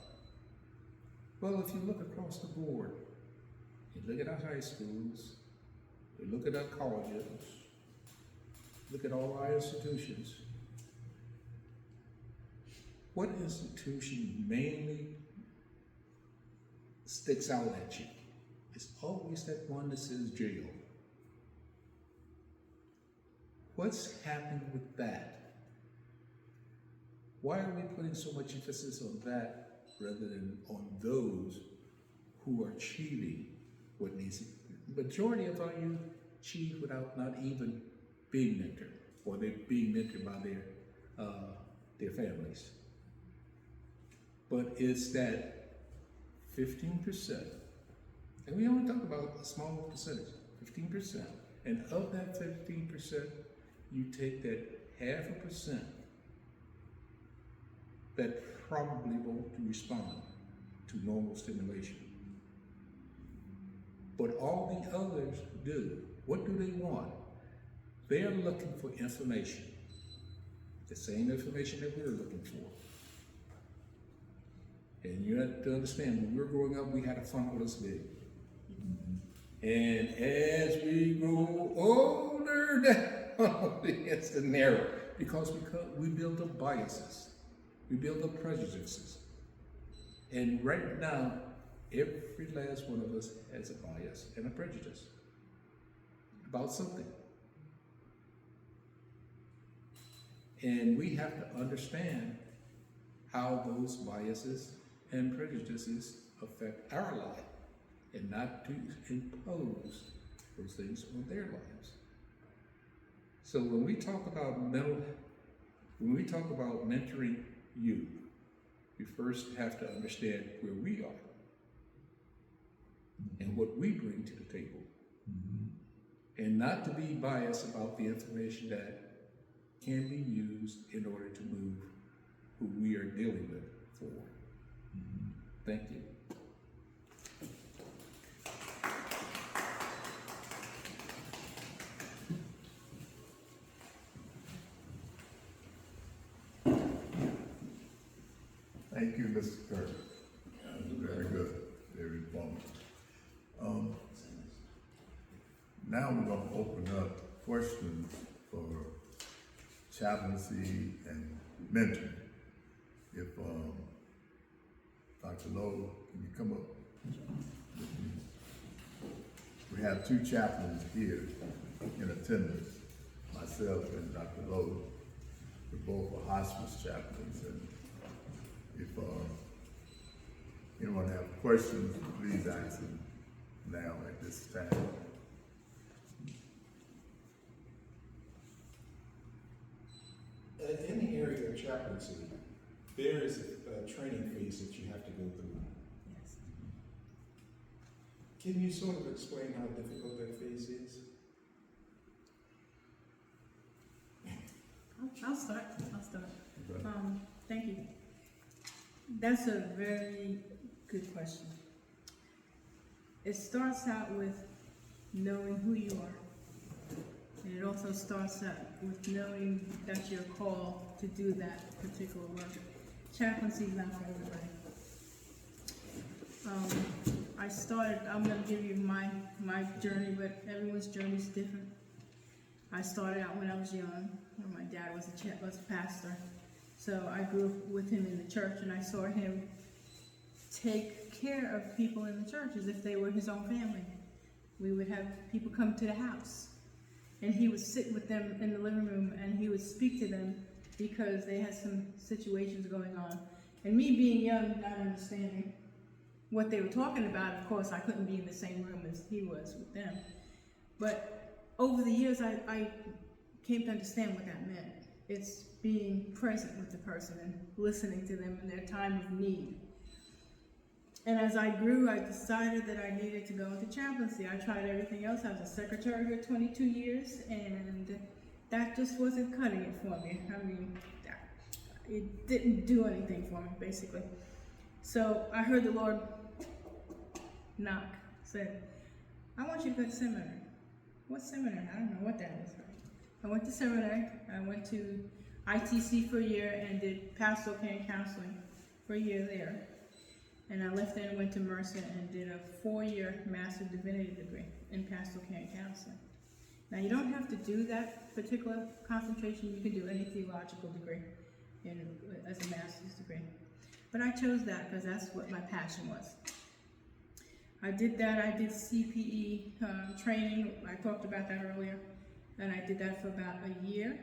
Well, if you look across the board, you look at our high schools, you look at our colleges, look at all our institutions. What institution mainly sticks out at you? It's always that one that says jail. What's happened with that? Why are we putting so much emphasis on that rather than on those who are achieving what needs. Majority of our youth achieve without not even being mentored, or they're being mentored by their families. But it's that 15%, and we only talk about a small percentage, 15%. And of that 15%, you take that 0.5% that probably won't respond to normal stimulation. But all the others do. What do they want? They're looking for information, the same information that we're looking for. And you have to understand, when we were growing up, we had a funnel this big. And as we grow older, that funnel begins to narrow because we build up biases, we build up prejudices. And right now, every last one of us has a bias and a prejudice about something. And we have to understand how those biases and prejudices affect our life, and not to impose those things on their lives. So when we talk about mentoring youth, we first have to understand where we are and what we bring to the table. And not to be biased about the information that can be used in order to move who we are dealing with forward. Thank you. Thank you, Mr. Kirk. Very good, very informative. Now we're going to open up questions for chaplaincy and mentoring. If Dr. Lowe, can you come up? We have two chaplains here in attendance, myself and Dr. Lowe. We're both are hospice chaplains, and if anyone have questions, please ask them now at this time. In the area of chaplaincy, there is a training phase that you have to go through. Yes. Can you sort of explain how difficult that phase is? I'll start. Okay. Thank you. That's a very good question. It starts out with knowing who you are. And it also starts out with knowing that you're called to do that particular work. Chaplaincy is not for everybody. I'm gonna give you my journey, but everyone's journey is different. I started out when I was young, when my dad was a pastor. So I grew up with him in the church, and I saw him take care of people in the church as if they were his own family. We would have people come to the house, and he would sit with them in the living room, and he would speak to them because they had some situations going on. And me being young, not understanding what they were talking about, of course, I couldn't be in the same room as he was with them. But over the years, I came to understand what that meant. It's being present with the person and listening to them in their time of need. And as I grew, I decided that I needed to go into chaplaincy. I tried everything else. I was a secretary for 22 years, and that just wasn't cutting it for me. I mean, it didn't do anything for me, basically. So I heard the Lord knock, said, I want you to go to seminary. What seminary? I don't know what that is. I went to seminary. I went to ITC for a year and did pastoral care and counseling for a year there. And I left there and went to Mercer and did a 4-year Master of Divinity degree in pastoral care and counseling. Now, you don't have to do that particular concentration. You can do any theological degree as a master's degree. But I chose that because that's what my passion was. I did that. I did CPE training. I talked about that earlier. And I did that for about a year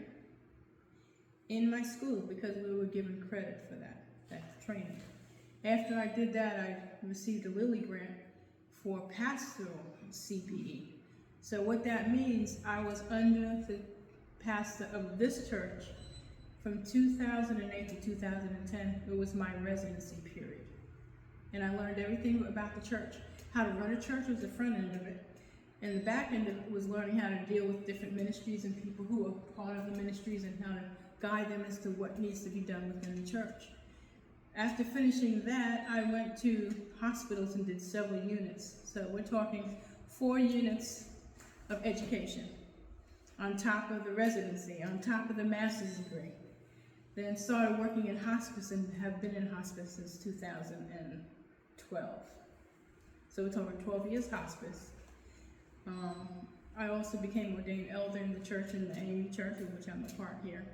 in my school because we were given credit for that training. After I did that, I received a Lilly grant for pastoral CPE. So what that means, I was under the pastor of this church from 2008 to 2010. It was my residency period. And I learned everything about the church. How to run a church was the front end of it. And the back end of it was learning how to deal with different ministries and people who are part of the ministries and how to guide them as to what needs to be done within the church. After finishing that, I went to hospitals and did several units. So we're talking 4 units of education on top of the residency, on top of the master's degree. Then started working in hospice and have been in hospice since 2012. So we're talking 12 years hospice. I also became ordained elder in the church, in the AME church, of which I'm a part here.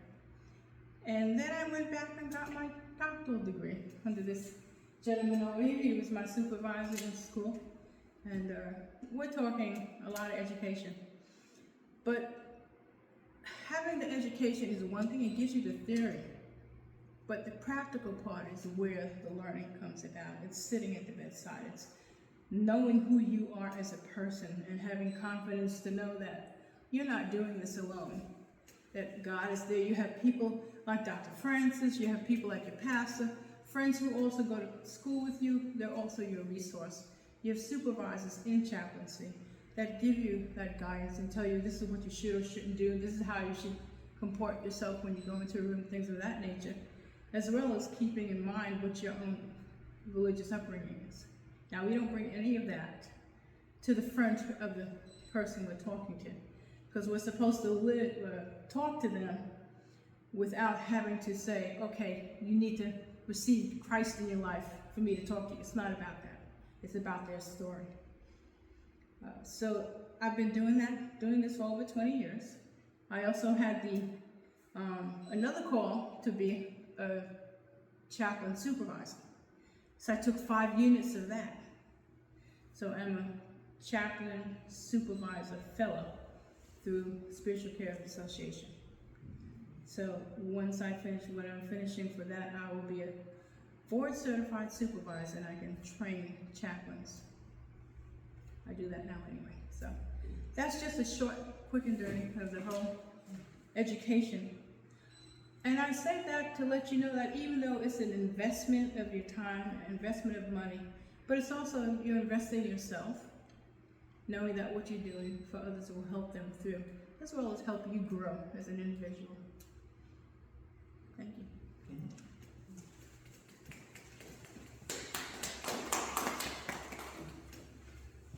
And then I went back and got my doctoral degree under this gentleman over here. He was my supervisor in school. And we're talking a lot of education. But having the education is one thing, it gives you the theory. But the practical part is where the learning comes about. It's sitting at the bedside. It's knowing who you are as a person and having confidence to know that you're not doing this alone, that God is there. You have people like Dr. Francis, you have people like your pastor, friends who also go to school with you, they're also your resource. You have supervisors in chaplaincy that give you that guidance and tell you this is what you should or shouldn't do, this is how you should comport yourself when you go into a room, things of that nature, as well as keeping in mind what your own religious upbringing is. Now, we don't bring any of that to the front of the person we're talking to, because we're supposed to talk to them without having to say, okay, you need to receive Christ in your life for me to talk to you. It's not about that. It's about their story. So I've been doing this for over 20 years. I also had another call to be a chaplain supervisor. So I took 5 units of that. So I'm a chaplain supervisor fellow through Spiritual Care Association. So once I finish what I'm finishing for that, I will be a board certified supervisor and I can train chaplains. I do that now anyway. So that's just a short, quick and dirty of the whole education. And I say that to let you know that even though it's an investment of your time, an investment of money, but it's also you're investing in yourself, knowing that what you're doing for others will help them through, as well as help you grow as an individual. Thank you.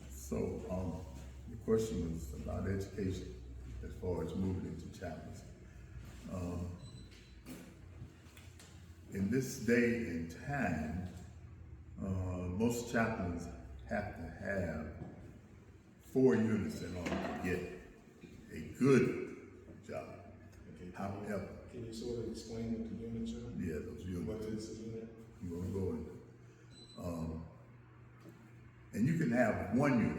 So, the question was about education as far as moving into chaplains. In this day and time, most chaplains have to have 4 units in order to get a good job. Okay. However, Can you sort of explain what the units are? yeah, those units. What is a unit? You want to go in. And you can have 1 unit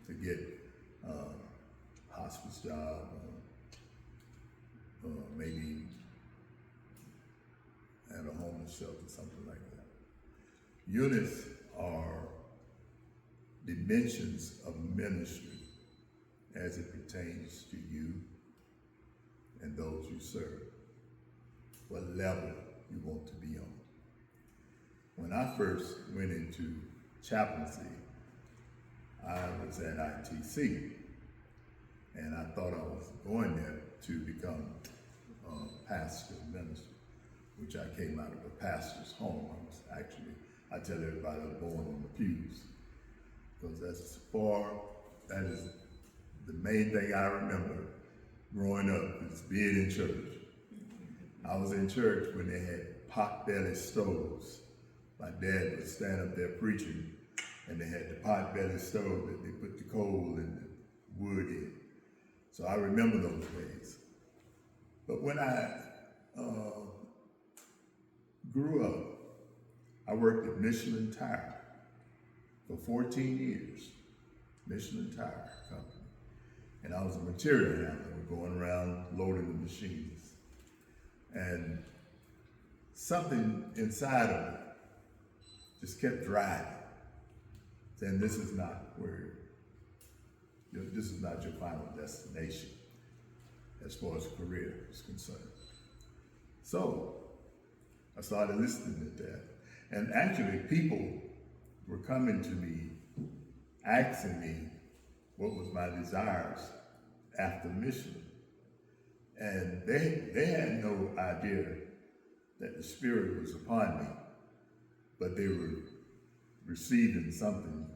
to get hospice job, maybe at a homeless shelter, something like that. Units are dimensions of ministry as it pertains to you and those you serve, what level you want to be on. When I first went into chaplaincy, I was at ITC, and I thought I was going there to become a pastor minister, which I came out of a pastor's home. I was actually, I tell everybody I was born on the pews, because that is the main thing I remember growing up, is being in church. I was in church when they had pot-belly stoves. My dad would stand up there preaching, and they had the pot-belly stove that they put the coal and the wood in. So I remember those days. But when I grew up, I worked at Michelin Tire for 14 years, Michelin Tire Company. And I was a material handler, going around loading the machines. And something inside of me just kept driving then this is not this is not your final destination as far as career is concerned. So I started listening to that. And actually people were coming to me, asking me what was my desires after mission. And they had no idea that the Spirit was upon me, but they were receiving something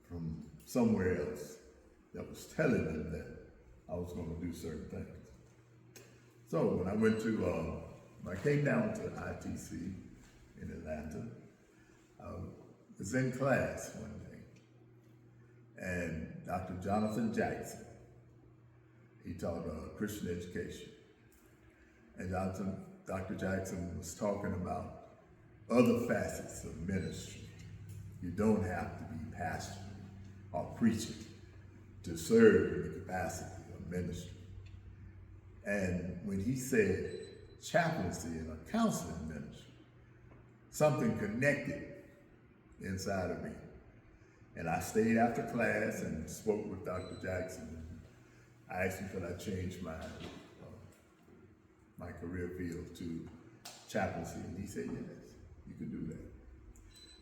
from somewhere else that was telling them that I was going to do certain things. So when I came down to ITC in Atlanta, I was in class one day, and Dr. Jonathan Jackson, he taught Christian education. And Dr. Jackson was talking about other facets of ministry. You don't have to be pastoring or preaching to serve in the capacity of ministry. And when he said chaplaincy and a counseling ministry, something connected inside of me. And I stayed after class and spoke with Dr. Jackson. I asked him, could I change my career field to chaplaincy? And he said, yes, you can do that.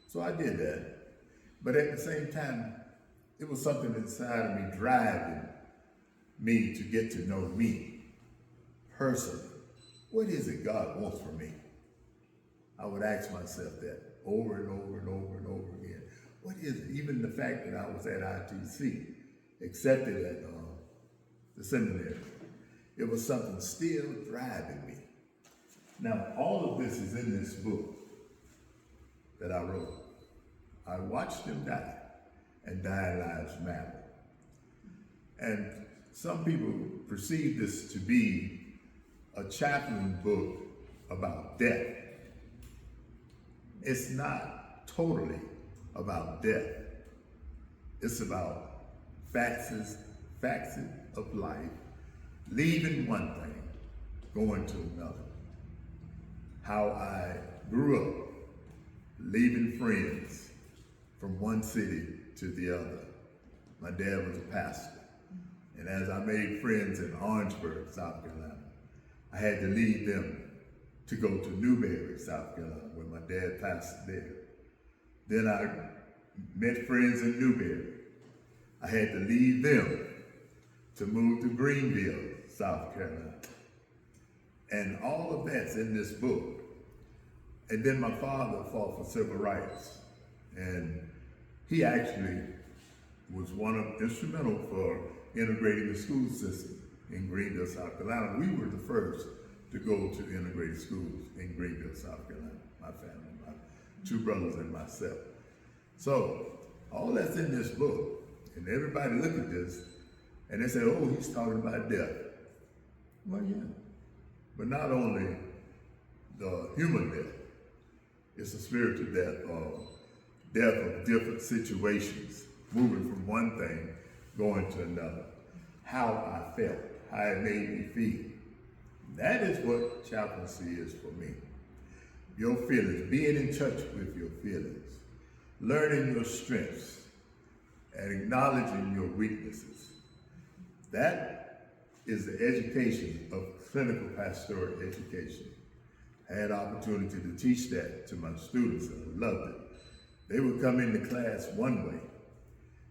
So I did that. But at the same time, it was something inside of me driving me to get to know me personally. What is it God wants from me? I would ask myself that over and over and over and over again. What is it? Even the fact that I was at ITC, accepted at the seminary, it was something still driving me. Now, all of this is in this book that I wrote. I watched them die, and Dying Lives Matter. And some people perceive this to be a chaplain book about death. It's not totally about death. It's about facets of life, leaving one thing, going to another. How I grew up, leaving friends from one city to the other. My dad was a pastor. And as I made friends in Orangeburg, South Carolina, I had to leave them to go to Newberry, South Carolina, where my dad pastored there. Then I met friends in Newberry. I had to leave them to move to Greenville, South Carolina. And all of that's in this book. And then my father fought for civil rights. And he actually was instrumental for integrating the school system in Greenville, South Carolina. We were the first to go to integrated schools in Greenville, South Carolina, my family, my two brothers and myself. So all that's in this book, and everybody look at this and they say, oh, he's talking about death. Well, yeah, but not only the human death, it's a spiritual death, or death of different situations, moving from one thing, going to another. How I felt, how it made me feel. That is what chaplaincy is for me. Your feelings, being in touch with your feelings, learning your strengths, and acknowledging your weaknesses. That is the education of clinical pastoral education. I had opportunity to teach that to my students, and I loved it. They would come into class one way,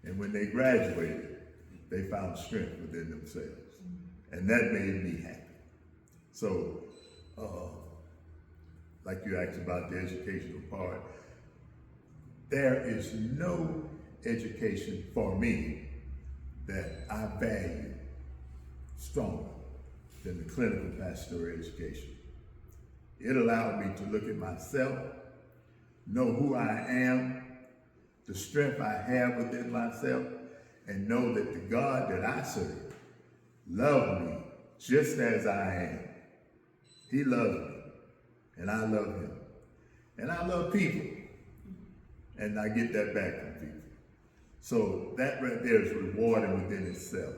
and when they graduated, they found strength within themselves. And that made me happy. So, like you asked about the educational part, there is no education for me that I value stronger than the clinical pastoral education. It allowed me to look at myself, know who I am, the strength I have within myself, and know that the God that I serve loves me just as I am. He loves me, and I love him. And I love people, and I get that back from people. So that right there is rewarding within itself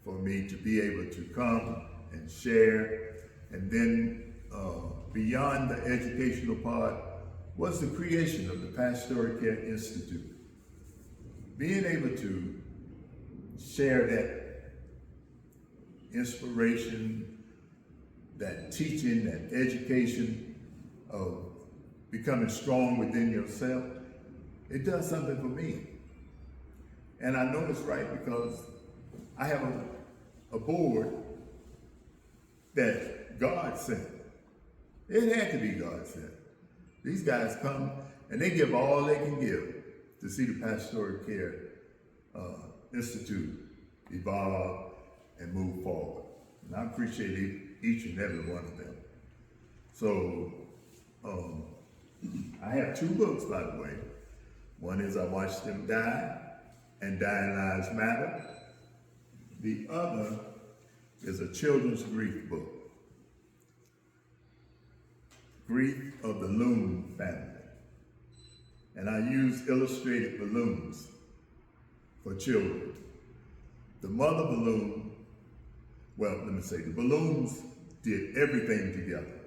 for me to be able to come and share. And then beyond the educational part was the creation of the Pastoral Care Institute. being able to share that inspiration, that teaching, that education of becoming strong within yourself, it does something for me. And I know it's right because I have a board that God sent. It had to be God sent. These guys come and they give all they can give to see the Pastoral Care Institute evolve and move forward. And I appreciate each and every one of them. So, I have 2 books, by the way. One is I Watched Them Die and Dying Lives Matter. The other is a children's grief book, Grief of the Loon Family. And I use illustrated balloons for children. The mother balloon, well, let me say, the balloons did everything together.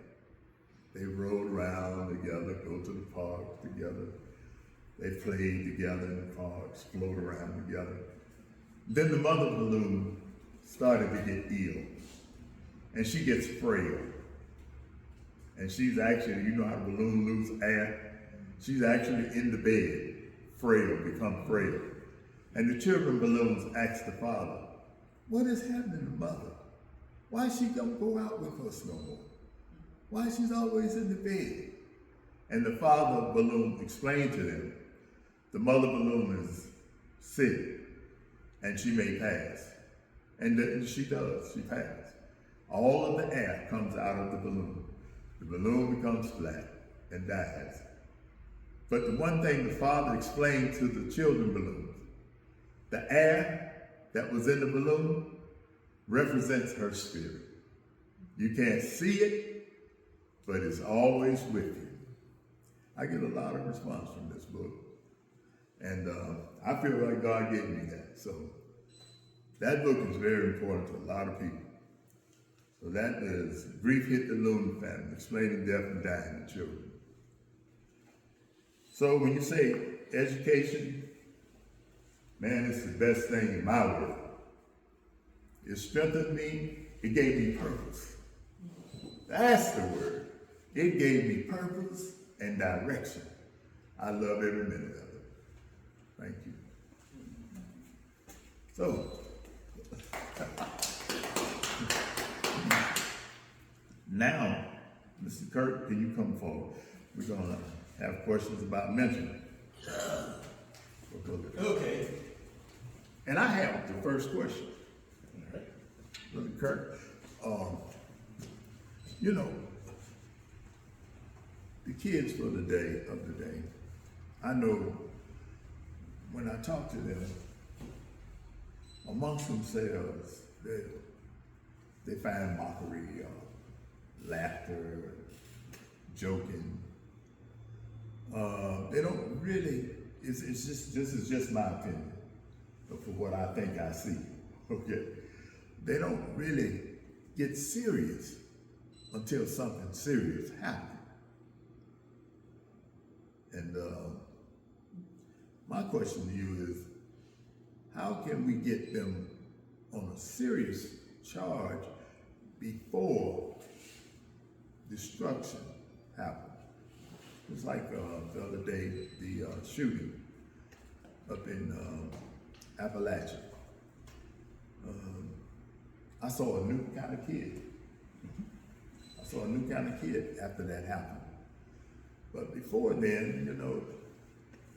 They rode around together, go to the park together. They played together in the parks, float around together. Then the mother balloon started to get ill, and she gets frail. And she's actually, you know how the balloon loses air? She's actually in the bed, frail, become frail. And the children balloons ask the father, what is happening to mother? Why she don't go out with us no more? Why she's always in the bed? And the father balloon explained to them, the mother balloon is sick and she may pass. And she does, she passes. All of the air comes out of the balloon. The balloon becomes flat and dies. But the one thing the father explained to the children balloons, the air that was in the balloon represents her spirit. You can't see it, but it's always with you. I get a lot of response from this book. And I feel like God gave me that. So that book is very important to a lot of people. So that is Grief Hit the Loon Family, Explaining Death and Dying to Children. So when you say education, man, it's the best thing in my world. It strengthened me, it gave me purpose. That's the word. It gave me purpose and direction. I love every minute of it. Thank you. So, now, Mr. Kirk, can you come forward? We're gonna have questions about mentoring. Okay. And I have the first question. Brother Kirk, you know, the kids of the day, I know when I talk to them, amongst themselves, they find mockery, laughter, joking. They don't really, it's just, this is just my opinion for what I think I see, okay? They don't really get serious until something serious happens. And my question to you is, how can we get them on a serious charge before destruction happens? It's like the other day, the shooting up in Appalachia. I saw a new kind of kid. I saw a new kind of kid after that happened. But before then, you know,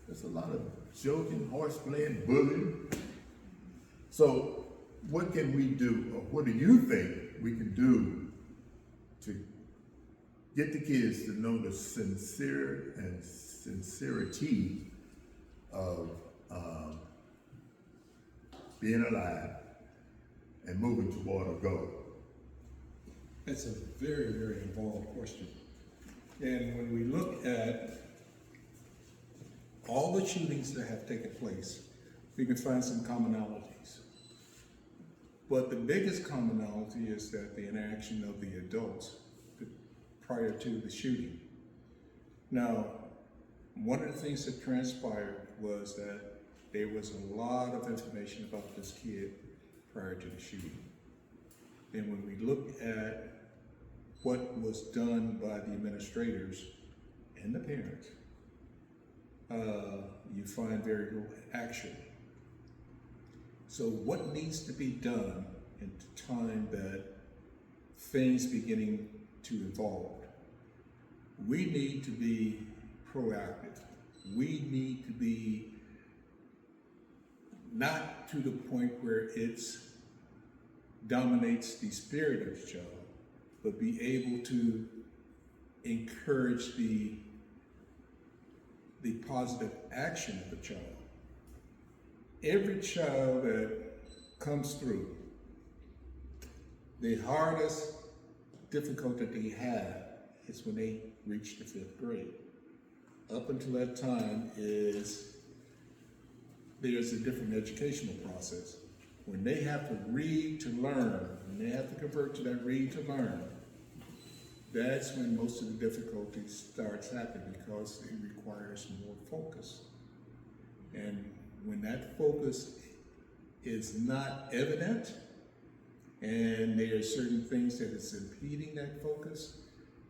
there's a lot of joking, horseplaying, bullying. So what can we do, or what do you think we can do to get the kids to know the sincerity of being alive and moving toward a goal? That's a very, very involved question. And when we look at all the shootings that have taken place, we can find some commonalities. But the biggest commonality is that the inaction of the adults prior to the shooting. Now, one of the things that transpired was that there was a lot of information about this kid prior to the shooting. And when we look at what was done by the administrators and the parents, you find very little action. So what needs to be done in the time that things beginning to evolve? We need to be proactive. We need to be not to the point where it's dominates the spirit of the child, but be able to encourage the positive action of the child. Every child that comes through, the hardest difficulty they have is when they reach the 5th grade. Up until that time there's a different educational process. When they have to read to learn, when they have to convert to that read to learn, that's when most of the difficulty starts happening, because it requires more focus. And when that focus is not evident, and there are certain things that is impeding that focus,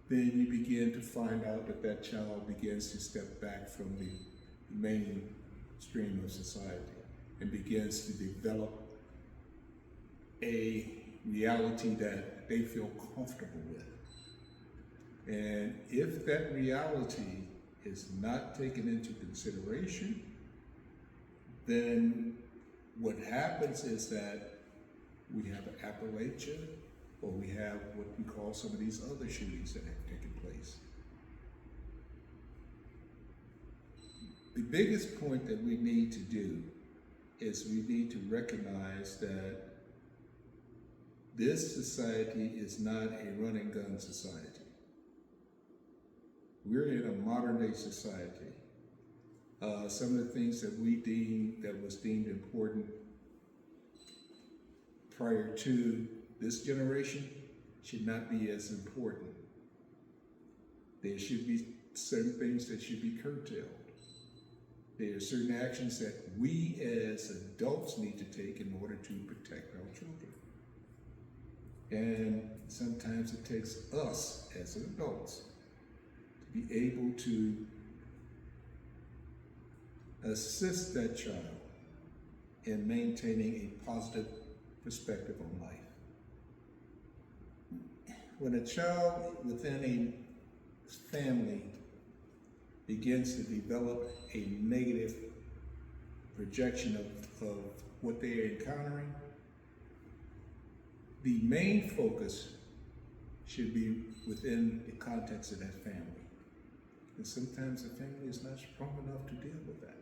then you begin to find out that that child begins to step back from the mainstream of society and begins to develop a reality that they feel comfortable with. And if that reality is not taken into consideration, then what happens is that we have Appalachia, or we have what we call some of these other shootings that have taken place. The biggest point that we need to do is we need to recognize that this society is not a run and gun society. We're in a modern day society. Some of the things that was deemed important prior to this generation should not be as important. There should be certain things that should be curtailed. There are certain actions that we as adults need to take in order to protect our children. And sometimes it takes us as adults to be able to assist that child in maintaining a positive perspective on life. When a child within a family begins to develop a negative projection of what they are encountering, the main focus should be within the context of that family. And sometimes the family is not strong enough to deal with that.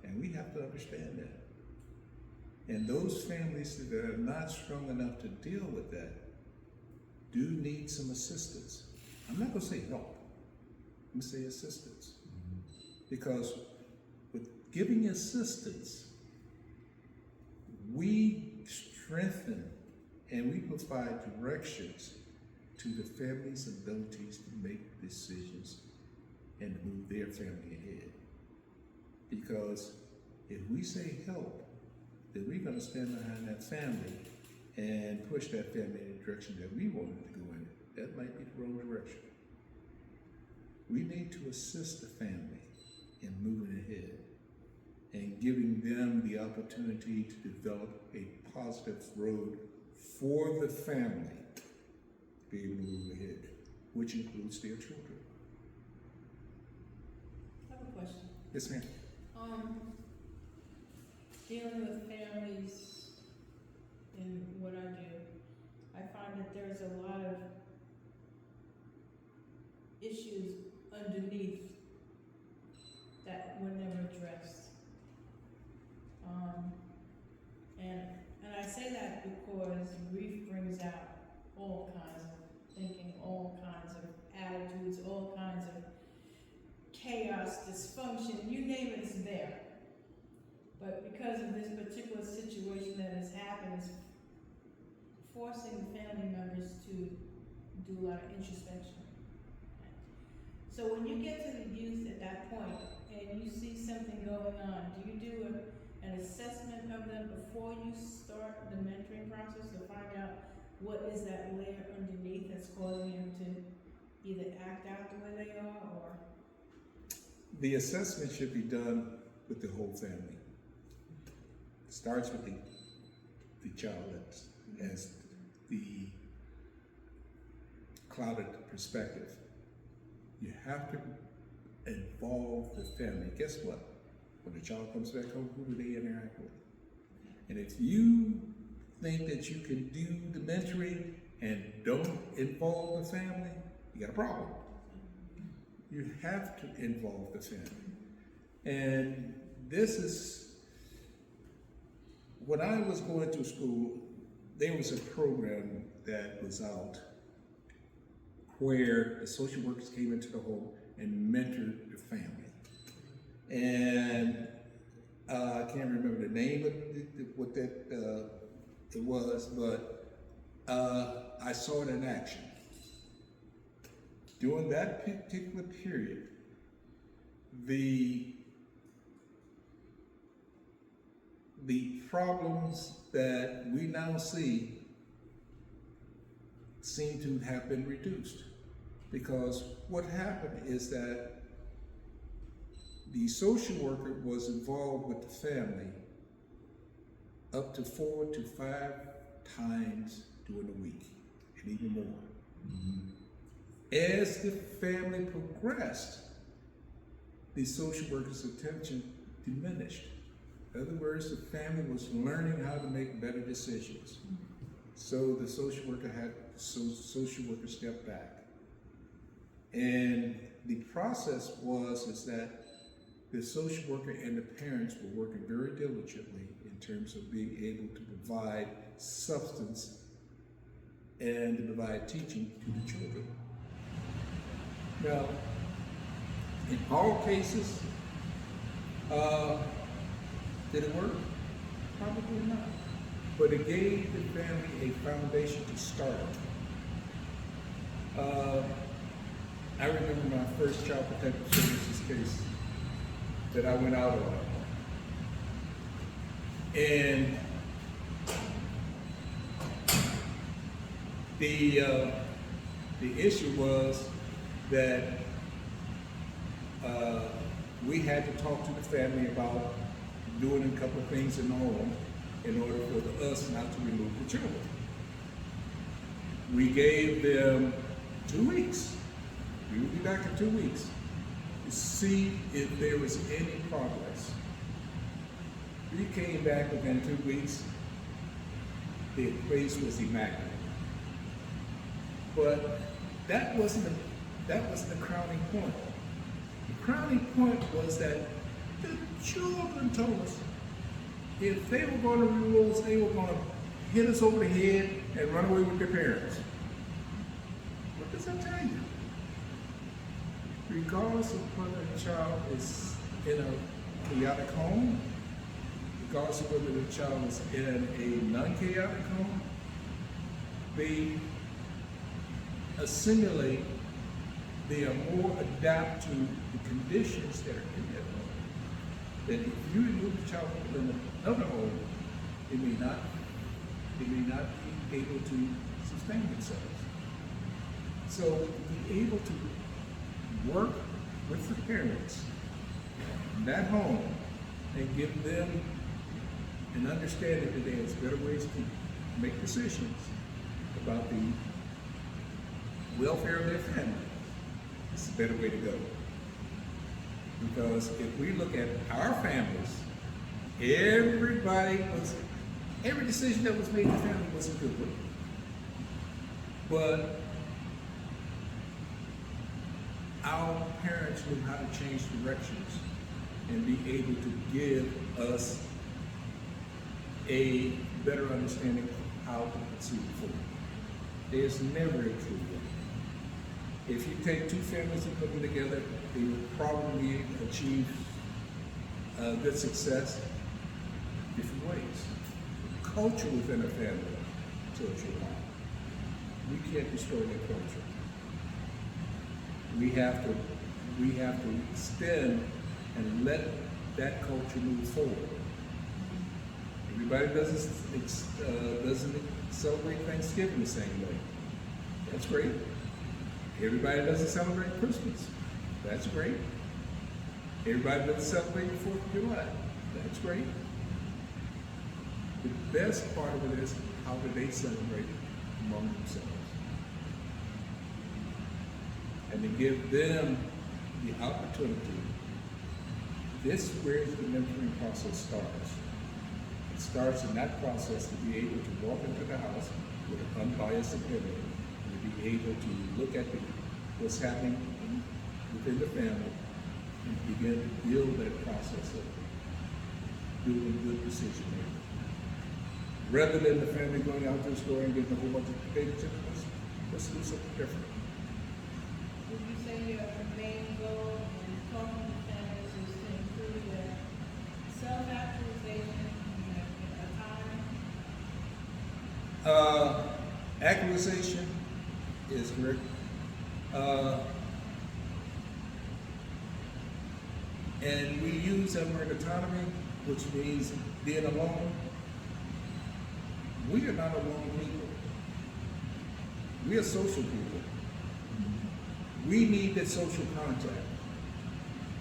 And we have to understand that. And those families that are not strong enough to deal with that do need some assistance. I'm not going to say help. I'm going to say assistance. Because with giving assistance, we strengthen and we provide directions to the family's abilities to make decisions and move their family ahead. Because if we say help, then we're going to stand behind that family and push that family in the direction that we want it to go in. That might be the wrong direction. We need to assist the family in moving ahead and giving them the opportunity to develop a positive road for the family to be able to move ahead, which includes their children. I have a question. Yes, ma'am. Dealing with families in what I do, I find that there's a lot of issues underneath that were never addressed. And I say that because grief brings out all kinds of thinking, all kinds of attitudes, all kinds of chaos, dysfunction, you name it, it's there. But because of this particular situation that has happened, it's forcing family members to do a lot of introspection. So when you get to the youth at that point and you see something going on, do you do an assessment of them before you start the mentoring process to find out what is that layer underneath that's causing them to either act out the way they are or? The assessment should be done with the whole family. It starts with the child as the clouded perspective. You have to involve the family. Guess what? When the child comes back home, who do they interact with? And if you think that you can do the mentoring and don't involve the family, you got a problem. You have to involve the family. And this is, when I was going to school, there was a program that was out where the social workers came into the home and mentored the family. And I can't remember the name of what that it was, but I saw it in action. During that particular period, the problems that we now see seem to have been reduced. Because what happened is that the social worker was involved with the family up to 4 to 5 times during the week, and even more. As the family progressed, the social worker's attention diminished. In other words, the family was learning how to make better decisions. So the social worker stepped back. And the process is that the social worker and the parents were working very diligently in terms of being able to provide substance and to provide teaching to the children. Now, in all cases, did it work? Probably not. But it gave the family a foundation to start on. I remember my first child protective services case that I went out on. And the issue was that we had to talk to the family about doing a couple of things in the home in order for us not to remove the children. We gave them 2 weeks. We will be back in 2 weeks to see if there was any progress. We came back within 2 weeks. The place was immaculate. But that wasn't the crowning point. The crowning point was that the children told us if they were going to rule us, they were going to hit us over the head and run away with their parents. What does that tell you? Regardless of whether the child is in a chaotic home, regardless of whether the child is in a non-chaotic home, they assimilate, they are more adapt to the conditions that are in that home. That if you remove the child from another home, they may not be able to sustain themselves. So to be able to work with the parents in that home and give them an understanding that there's better ways to make decisions about the welfare of their family. It's a better way to go. Because if we look at our families, every decision that was made in the family was a good one. But our parents knew how to change directions and be able to give us a better understanding of how to proceed forward. There's never a true way. If you take two families and put them together, they will probably achieve good success different ways. Culture within a family tells you why. We can't destroy their culture. We have to we have to extend and let that culture move forward. Everybody doesn't celebrate Thanksgiving the same way. That's great. Everybody doesn't celebrate Christmas. That's great. Everybody doesn't celebrate the 4th of July. That's great. The best part of it is how do they celebrate among themselves? And to give them the opportunity. This is where the mentoring process starts. It starts in that process to be able to walk into the house with an unbiased opinion and to be able to look at what's happening within the family and begin to build that process of doing good decision making. Rather than the family going out to the store and getting a whole bunch of potato chips, let's do something different. Would you say your main goal in talking to families is to improve their self-actualization and autonomy? Actualization is correct. And we use that word autonomy, which means being alone. We are not alone people. We are social people. We need that social contact.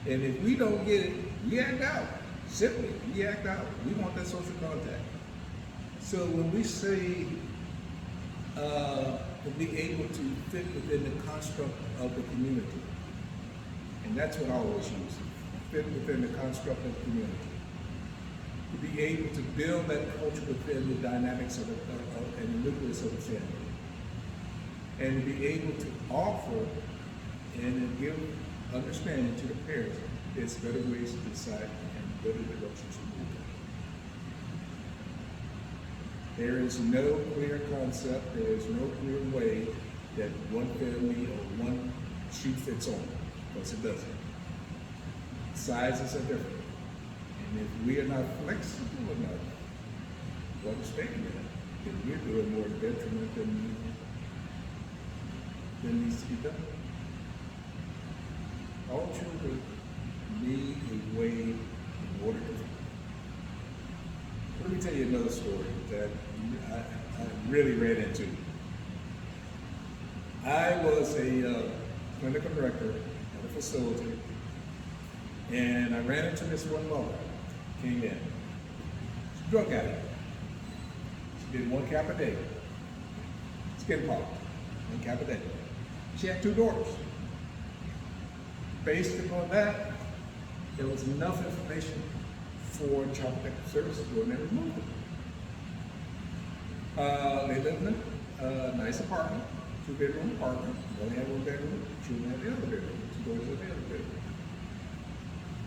And if we don't get it, we act out. Simply, we act out. We want that social contact. So when we say to be able to fit within the construct of the community, and that's what I always use, fit within the construct of the community. To be able to build that culture within the dynamics of and the nucleus of the family. And to be able to offer and give understanding to the parents there's better ways to decide and better directions to move. There is no clear concept, there is no clear way that one family or one shoe fits all, because it doesn't. Sizes are different. And if we are not flexible enough to understand that, then we're doing more detriment than needs to be done. All children need a way in order to. Let me tell you another story that I really ran into. I was a clinical director at a facility, and I ran into this one mother, came in. She's a drug addict. She did 1 cap a day. Skin pop, 1 cap a day. She had 2 daughters. Based upon that, there was enough information for Child Protective Services to go in and remove them. They lived in a nice apartment, 2-bedroom apartment. They only had 1 bedroom, children had the other bedroom, 2 daughters had the other bedroom.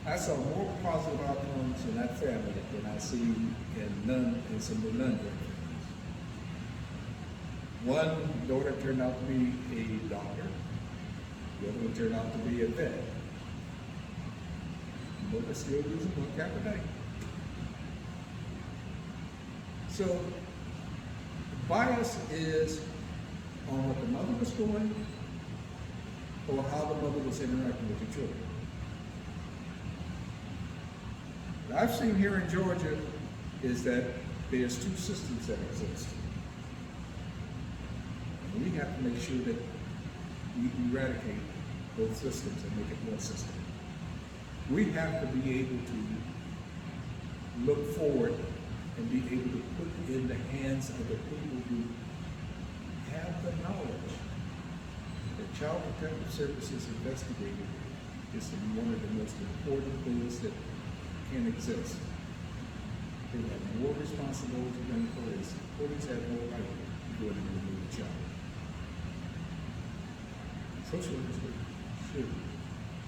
I saw more positive outcomes in that family than I see in some of the non-drug families. One daughter turned out to be a doctor. The other one turned out to be a vet. But they're still using 1 cap a day. So, the bias is on what the mother was doing or how the mother was interacting with the children. What I've seen here in Georgia is that there's 2 systems that exist. And we have to make sure that we eradicate both systems and make it one system. We have to be able to look forward and be able to put in the hands of the people who have the knowledge that Child Protective Services investigating is one of the most important things that can exist. They have more responsibility than police. Police have no right to go in and remove a child. Social workers should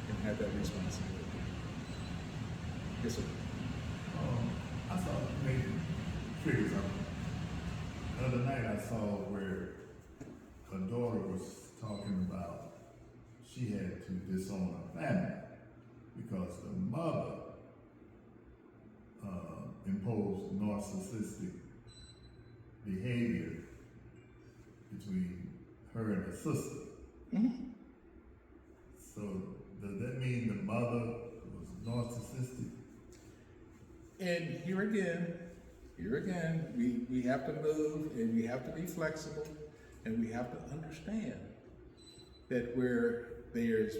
and have that responsibility. Yes, sir. I saw maybe figures up. The other night I saw where her daughter was talking about she had to disown her family because the mother imposed narcissistic behavior between her and her sister. Mm-hmm. So does that mean the mother was narcissistic? And here again, we have to move and we have to be flexible and we have to understand that where there's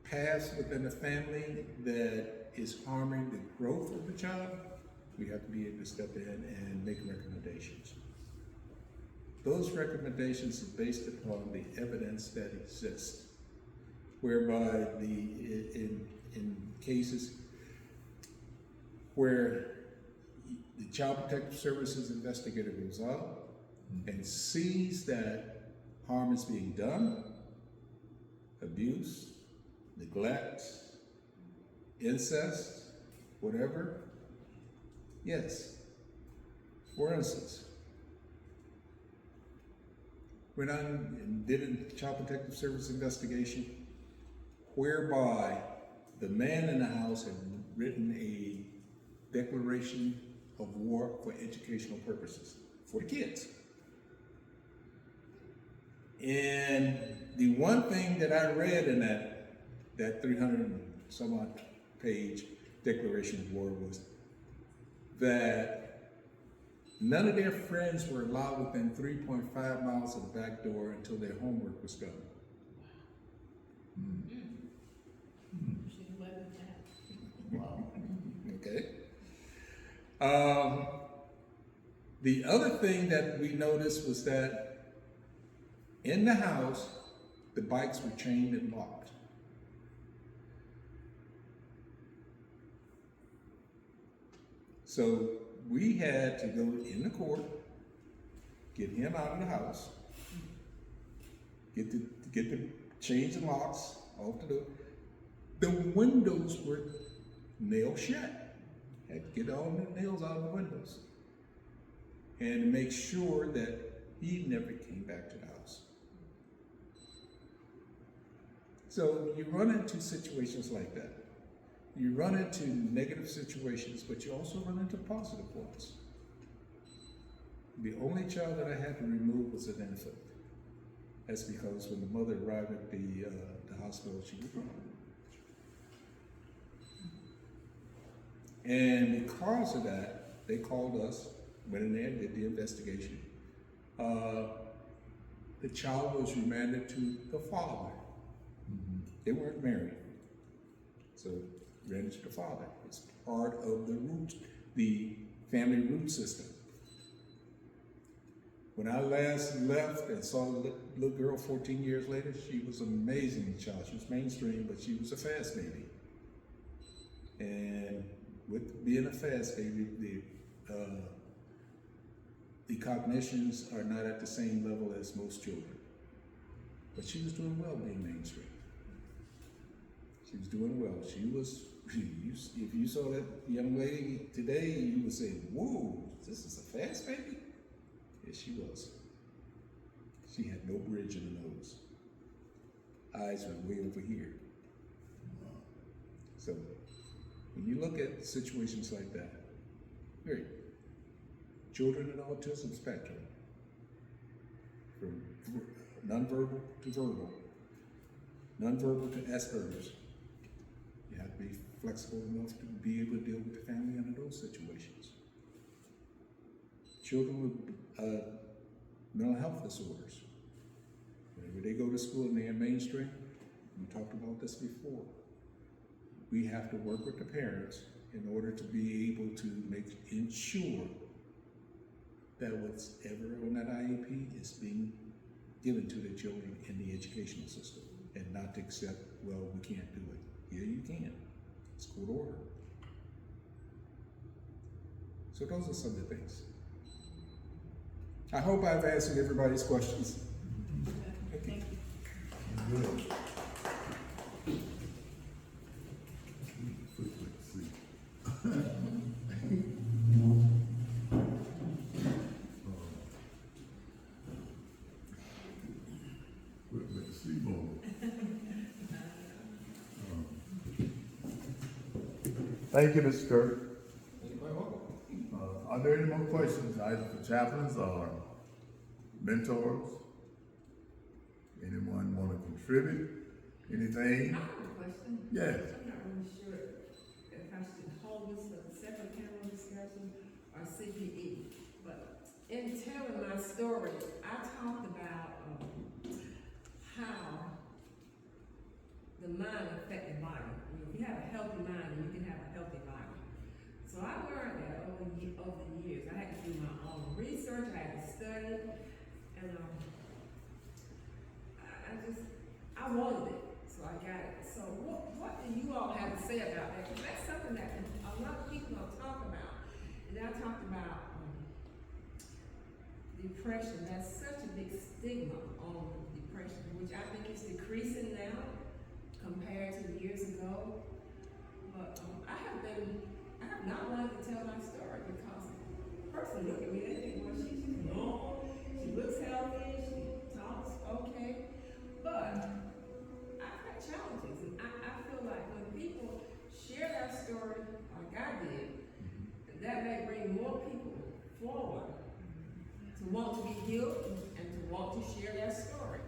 past within the family that is harming the growth of the child, we have to be able to step in and make recommendations. Those recommendations are based upon the evidence that exists, whereby in cases where the Child Protective Services investigator goes out and sees that harm is being done, abuse, neglect, incest, whatever, yes. For instance, when I did a Child Protective Service investigation whereby the man in the house had written a declaration of war for educational purposes for the kids. And the one thing that I read in that 300 and some odd page declaration of war was that none of their friends were allowed within 3.5 miles of the back door until their homework was done. Should have led with that. Wow. Okay. The other thing that we noticed was that in the house, the bikes were chained and locked. So we had to go in the court, get him out of the house, get the chains and locks off the door. The windows were nailed shut. Had to get all the nails out of the windows. And to make sure that he never came back to the house. So you run into situations like that. You run into negative situations, but you also run into positive ones. The only child that I had to remove was an infant. That's because when the mother arrived at the hospital, she was gone. And because of that, they called us, went in there, did the investigation. The child was remanded to the father. They weren't married. So remanded to the father. It's part of the family root system. When I last left and saw the little girl 14 years later, she was an amazing child. She was mainstream, but she was a fast baby. And with being a fast baby, the cognitions are not at the same level as most children. But she was doing well being mainstream. She was doing well. She was, if you saw that young lady today, you would say, whoa, this is a fast baby? Yes, she was. She had no bridge in the nose. Eyes were way over here. So, when you look at situations like that, great. Children in the autism spectrum, from nonverbal to verbal, nonverbal to Asperger's, you have to be flexible enough to be able to deal with the family under those situations. Children with mental health disorders, whenever they go to school and they're in mainstream, we talked about this before, we have to work with the parents in order to be able to ensure that whatever on that IEP is being given to the children in the educational system, and not to accept, well, we can't do it. Yeah, you can. It's court order. So those are some of the things. I hope I've answered everybody's questions. Thank you. Good. Thank you, Mr. Kirk. Are there any more questions, either for chaplains or mentors? Anyone want to contribute? Anything? I have a question. Yes. I'm not really sure if I should hold this for the second panel discussion or CPE. But in telling my story, I talked about how the mind affects the body. If you have a healthy mind, you can have a healthy body. So I learned that over the years. I had to do my own research, I had to study, and I wanted it, so I got it. So what do you all have to say about that? Because that's something that a lot of people don't talk about. And I talked about depression. That's such a big stigma on depression, which I think is decreasing now compared to years ago. But I have not wanted to tell my story because the person look at me, they think, well, she's normal, she looks healthy, she talks okay. But I've had challenges, and I feel like when people share their story like I did, that may bring more people forward to want to be healed and to want to share their story.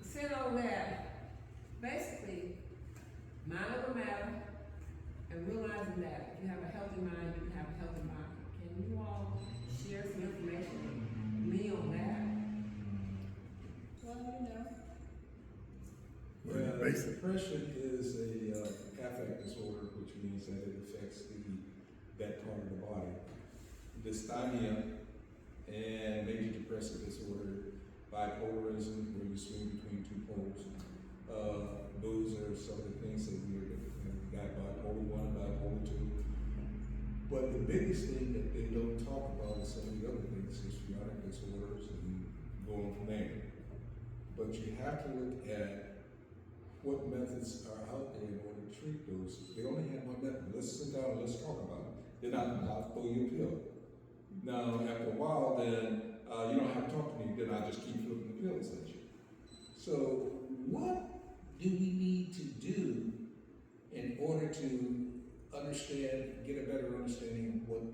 Saying all that, basically, mind over matter, and realizing that if you have a healthy mind, you can have a healthy body. Can you all share some information with me on that? Well, you know, Well, basic. Depression is a affect disorder, which means that it affects that part of the body. Dysthymia and major depressive disorder, bipolarism, where you swing between two poles. Those are some of the things that we got bipolar 1, bipolar 2. But the biggest thing that they don't talk about is some of the other things, histrionic disorders, and going from there. But you have to look at what methods are out there in order to treat those. They only have one method. Let's sit down and let's talk about it. They're not throw you a pill. Now, after a while, then you don't have to talk to me. Then I just keep flipping the pills at you. So, what do we need to do in order to understand, get a better understanding of what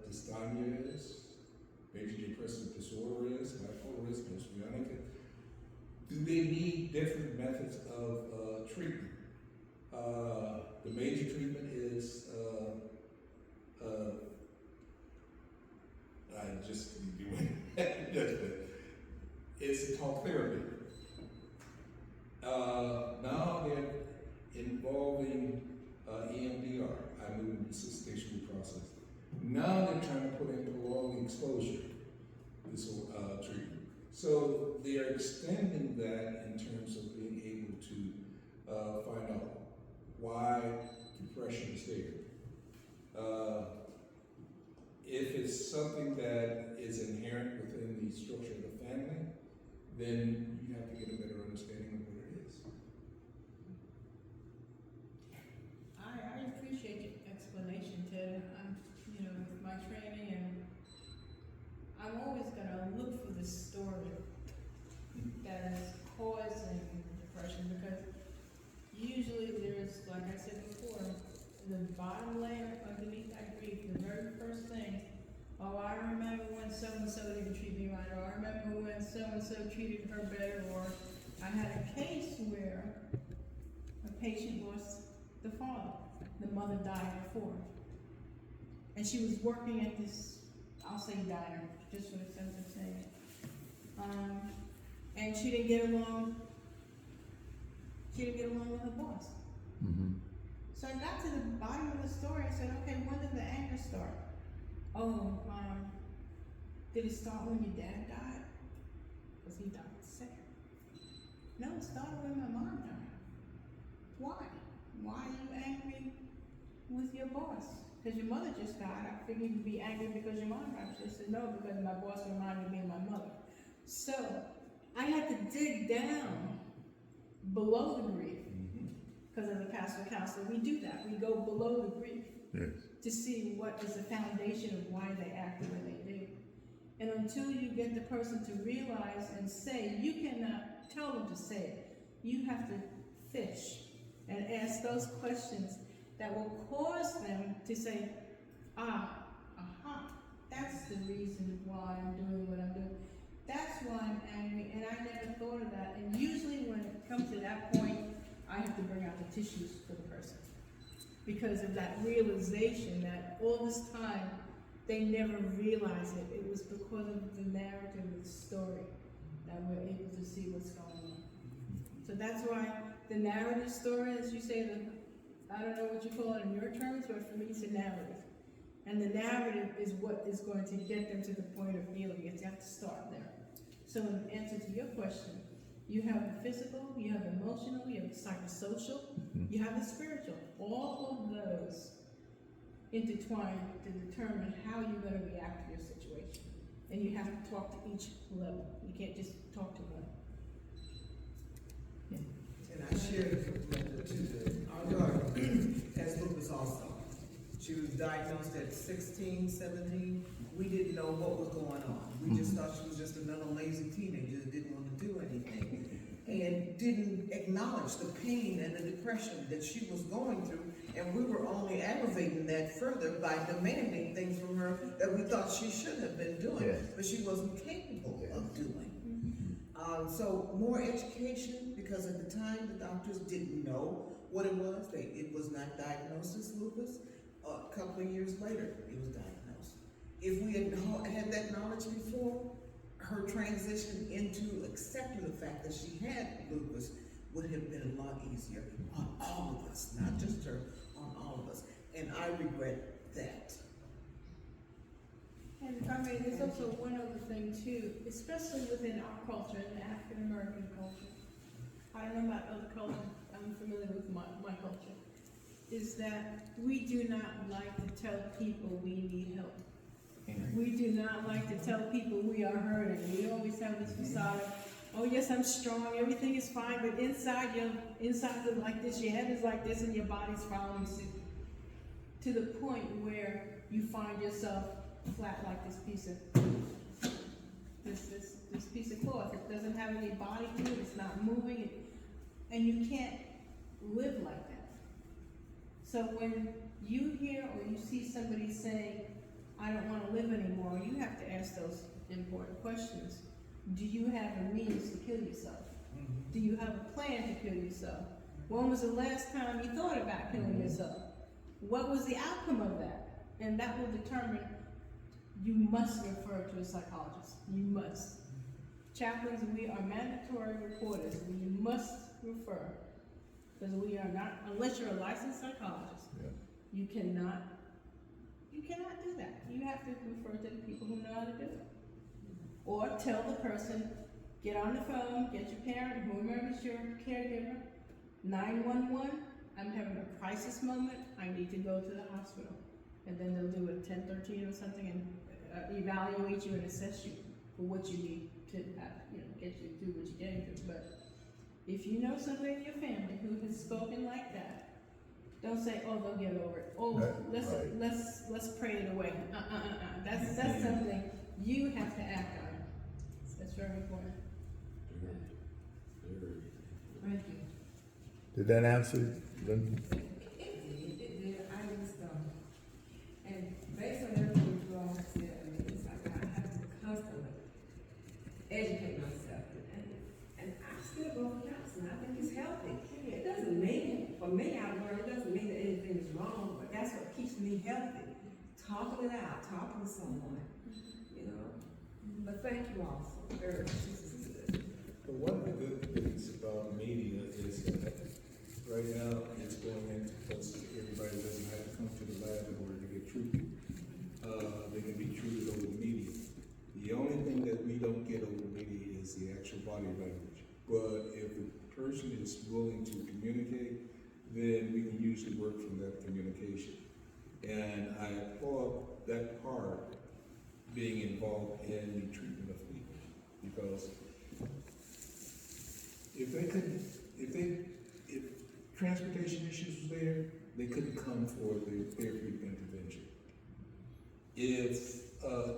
dysthymia is, major depressive disorder is, bipolarism, histrionic? Do they need different methods of treatment? The major treatment is I just doing it's talk therapy. Now they're involving EMDR, eye movement assistation process. Now they're trying to put in prolonged exposure, this treatment. So they are extending that in terms of being able to find out why depression is there. If it's something that is inherent within the structure of the family, then you have to get a better understanding of what it is. I appreciate your explanation, Ted. I'm, with my training, and I'm always gonna look for the story that is causing depression, because usually there's, like I said before, the bottom layer underneath that grief, the very first thing, oh, I remember when so-and-so didn't treat me right, or I remember when so-and-so treated her better, or I had a case where a patient lost the father. The mother died before. And she was working at this, I'll say diner, just for the sense of saying it. And she didn't get along with her boss. So I got to the bottom of the story and said, okay, when did the anger start? Oh, did it start when your dad died? Because he died sick. No, it started when my mom died. Why? Why are you angry with your boss? Because your mother just died. I figured you'd be angry because your mom died. She said, no, because my boss reminded me of my mother. So I had to dig down below the grief. Because as a pastoral counselor, we do that. We go below the grief to see what is the foundation of why they act the way they do. And until you get the person to realize and say, you cannot tell them to say it. You have to fish and ask those questions that will cause them to say, that's the reason why I'm doing what I'm doing. That's why I'm angry. And I never thought of that, and usually when it comes to that point, I have to bring out the tissues for the person. Because of that realization that all this time, they never realized it. It was because of the narrative of the story that we're able to see what's going on. So that's why the narrative story, as you say, I don't know what you call it in your terms, but for me it's a narrative. And the narrative is what is going to get them to the point of healing. You have to start there. So in answer to your question, you have the physical, you have the emotional, you have the psychosocial, you have the spiritual. All of those intertwine to determine how you're going to react to your situation. And you have to talk to each level. You can't just talk to one. And I shared it with Linda too, that our daughter has lupus also. She was diagnosed at 16, 17. We didn't know what was going on. We just thought she was just another lazy teenager that didn't want to do anything. And didn't acknowledge the pain and the depression that she was going through. And we were only aggravating that further by demanding things from her that we thought she should have been doing, Yes. but she wasn't capable of doing. So more education, because at the time the doctors didn't know what it was. It was not diagnosed as lupus. A couple of years later, it was diagnosed. If we had that knowledge before, her transition into accepting the fact that she had lupus would have been a lot easier on all of us, not just her, on all of us. And I regret that. And if I may, there's also one other thing too, especially within our culture, in the African American culture. I don't know about other cultures, I'm familiar with my culture, is that we do not like to tell people we need help. We do not like to tell people we are hurting. We always have this facade of, oh yes, I'm strong, everything is fine, but inside is like this, your head is like this, and your body's following suit. To the point where you find yourself flat like this piece of cloth. It doesn't have any body to it, it's not moving, and you can't live like that. So when you hear or you see somebody saying, I don't want to live anymore, you have to ask those important questions. Do you have a means to kill yourself? Do you have a plan to kill yourself? When was the last time you thought about killing yourself? What was the outcome of that? And that will determine, you must refer to a psychologist. You must. Chaplains, we are mandatory reporters. We must refer. Because we are not, unless you're a licensed psychologist, you cannot do that. You have to refer to the people who know how to do it. Or tell the person, get on the phone, get your parent, whomever's your caregiver, 911, I'm having a crisis moment, I need to go to the hospital. And then they'll do a 1013 or something and evaluate you and assess you for what you need to have, get you through what you're getting through. But if you know somebody in your family who has spoken like that, don't say, oh, they'll get over it. Oh, let's pray it away. That's something you have to act on. That's very important. Thank you. Did that answer, Linda? I just, and based on everything you all have said, I mean, it's like I have to constantly educate myself, and I still go to counseling. I think it's healthy. It doesn't mean, for me, I learned, it doesn't mean that anything is wrong, but that's what keeps me healthy. Talking it out, talking to someone, But thank you all so very much. This is good. But one of the good things about media is that right now it's going in because everybody doesn't have to come to the lab in order to get treated. They can be treated over the media. The only thing that we don't get over the media is the actual body language. But if the person is willing to communicate, then we can usually work from that communication. And I applaud that part being involved in the treatment of people, because if transportation issues was there, they couldn't come for the therapeutic intervention. If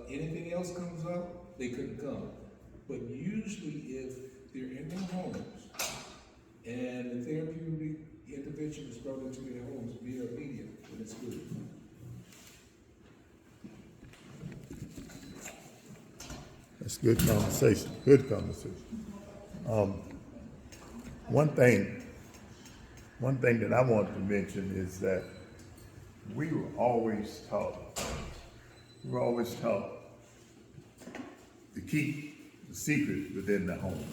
anything else comes up, they couldn't come. But usually if they're in their homes and the therapeutic intervention is brought into their homes via media, then it's good. That's good conversation. Good conversation. One thing that I want to mention is that we were always taught to keep the secret within the home.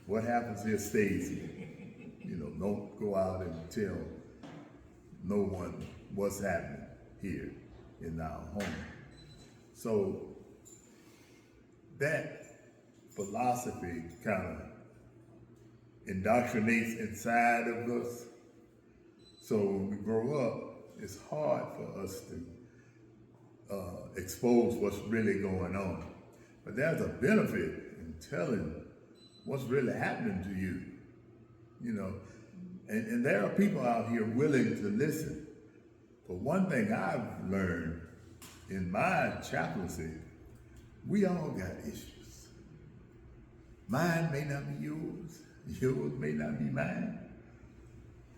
What happens here stays here. You know, don't go out and tell no one what's happening here in our home. So that philosophy kind of indoctrinates inside of us. So when we grow up, it's hard for us to expose what's really going on. But there's a benefit in telling what's really happening to you, you know. And there are people out here willing to listen. But one thing I've learned in my chaplaincy, we all got issues. Mine may not be yours. Yours may not be mine.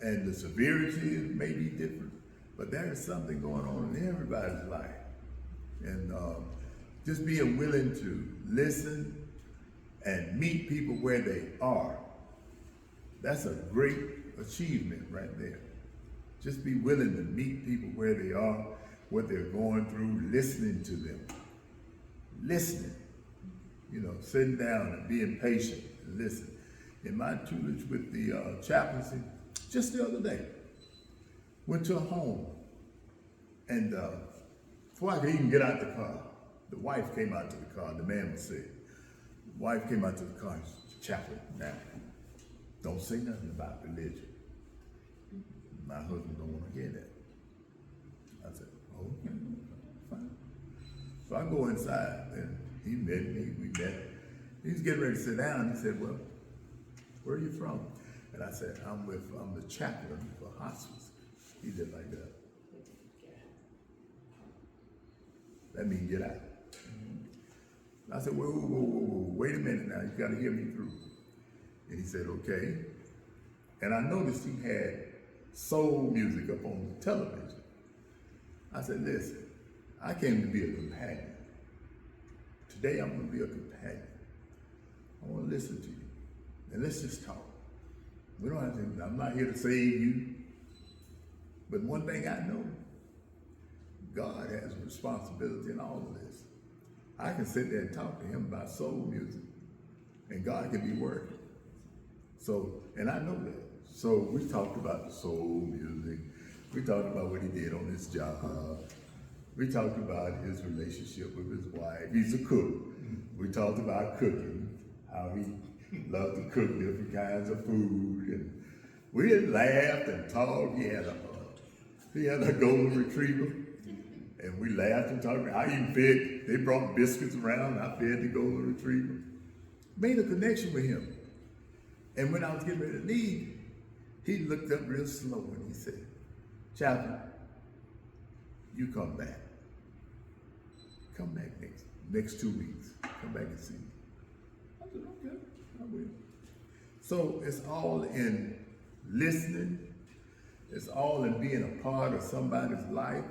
And the severity may be different. But there is something going on in everybody's life. And just being willing to listen and meet people where they are, that's a great achievement right there. Just be willing to meet people where they are, what they're going through, listening to them. Listening, you know, sitting down and being patient and listen. In my tutelage with the chaplaincy, just the other day, went to a home, and before I could even get out the car, the wife came out to the car. The man was sick. The wife came out to the car and said, "Chaplain, now, don't say nothing about religion. My husband don't want to hear that." I said, "Okay, fine." So I go inside, and he met me. We met. He was getting ready to sit down. He said, "Well, where are you from?" And I said, I'm the chaplain for hospice." He did like that. That means get out. I said, whoa, wait a minute now, you gotta hear me through. And he said, okay. And I noticed he had soul music up on the television. I said, listen, I came to be a companion. Today I'm gonna be a companion. I wanna listen to you. And let's just talk. We don't have to, I'm not here to save you. But one thing I know, God has a responsibility in all of this. I can sit there and talk to him about soul music, and God can be working. So, and I know that. So we talked about the soul music. We talked about what he did on his job. We talked about his relationship with his wife. He's a cook. We talked about cooking, how he loved to cook different kinds of food. And we just laughed and talked. He had a golden retriever. And we laughed and talked. I even fed, they brought biscuits around. I fed the golden retriever. Made a connection with him. And when I was getting ready to leave, he looked up real slow and he said, "Chaplain, you come back. Come back next 2 weeks. Come back and see me." I said, okay, I will. So it's all in listening. It's all in being a part of somebody's life,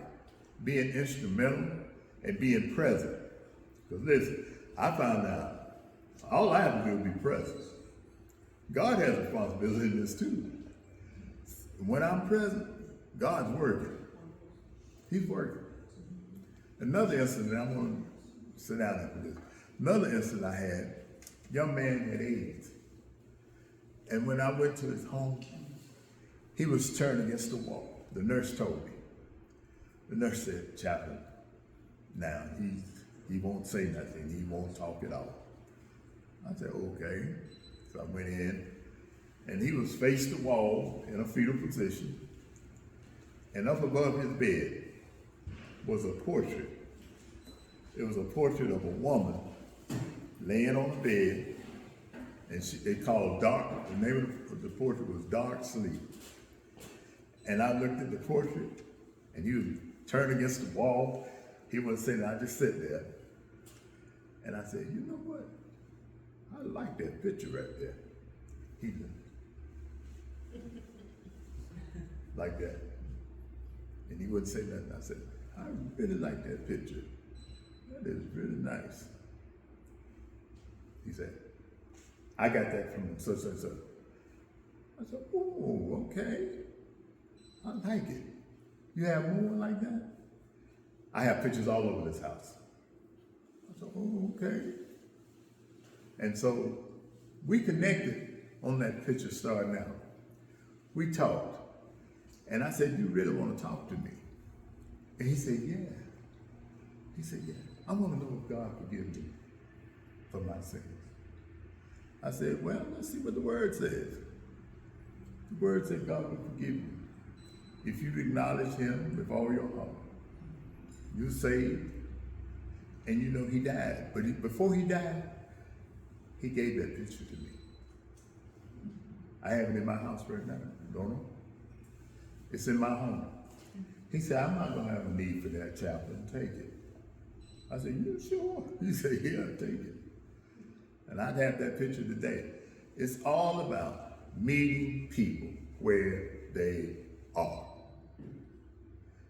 being instrumental, and being present. Because listen, I found out all I have to do is be present. God has a responsibility in this too. When I'm present, God's working. He's working. Another incident, I'm going to sit down after this. Another incident I had, young man had AIDS. And when I went to his home, he was turned against the wall. The nurse told me. The nurse said, "Chaplain, now he won't say nothing. He won't talk at all." I said, okay. So I went in, and he was face the wall in a fetal position. And up above his bed was a portrait. It was a portrait of a woman laying on the bed, and they called the name of the portrait was Dark Sleep. And I looked at the portrait, and he was turned against the wall. He wasn't sitting, I just sit there. And I said, you know what? I like that picture right there. He did. Like that. And he wouldn't say nothing. I said, I really like that picture. That is really nice. He said, I got that from so. I said, oh, okay. I like it. You have more like that? I have pictures all over this house. I said, oh, okay. And so we connected on that picture starting out. We talked. And I said, you really want to talk to me? And he said, yeah. He said, yeah. I want to know if God forgives me for my sins. I said, well, let's see what the word says. The word said God will forgive you if you acknowledge him with all your heart. You're saved. And you know he died. But before he died, he gave that picture to me. I have it in my house right now. Don't know. It's in my home. He said, I'm not going to have a need for that, chaplain. Take it. I said, you sure? He said, yeah, take it. And I'd have that picture today. It's all about meeting people where they are.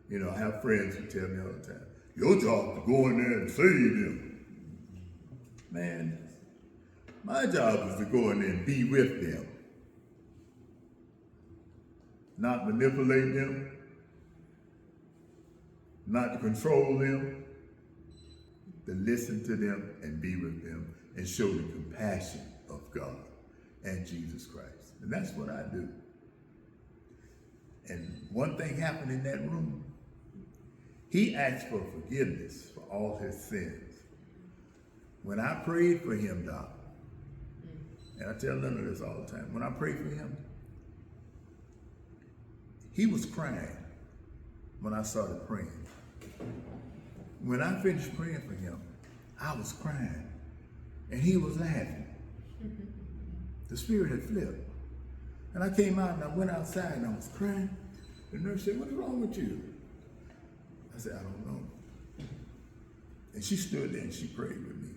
You know, I have friends who tell me all the time, your job is to go in there and save them. Man, my job is to go in there and be with them. Not manipulate them, not to control them, to listen to them and be with them and show the compassion of God and Jesus Christ. And that's what I do. And one thing happened in that room. He asked for forgiveness for all his sins. When I prayed for him, Doc, and I tell Linda this all the time, when I prayed for him, he was crying when I started praying. When I finished praying for him, I was crying and he was laughing. The spirit had flipped. And I came out and I went outside and I was crying. The nurse said, what's wrong with you? I said, I don't know. And she stood there and she prayed with me.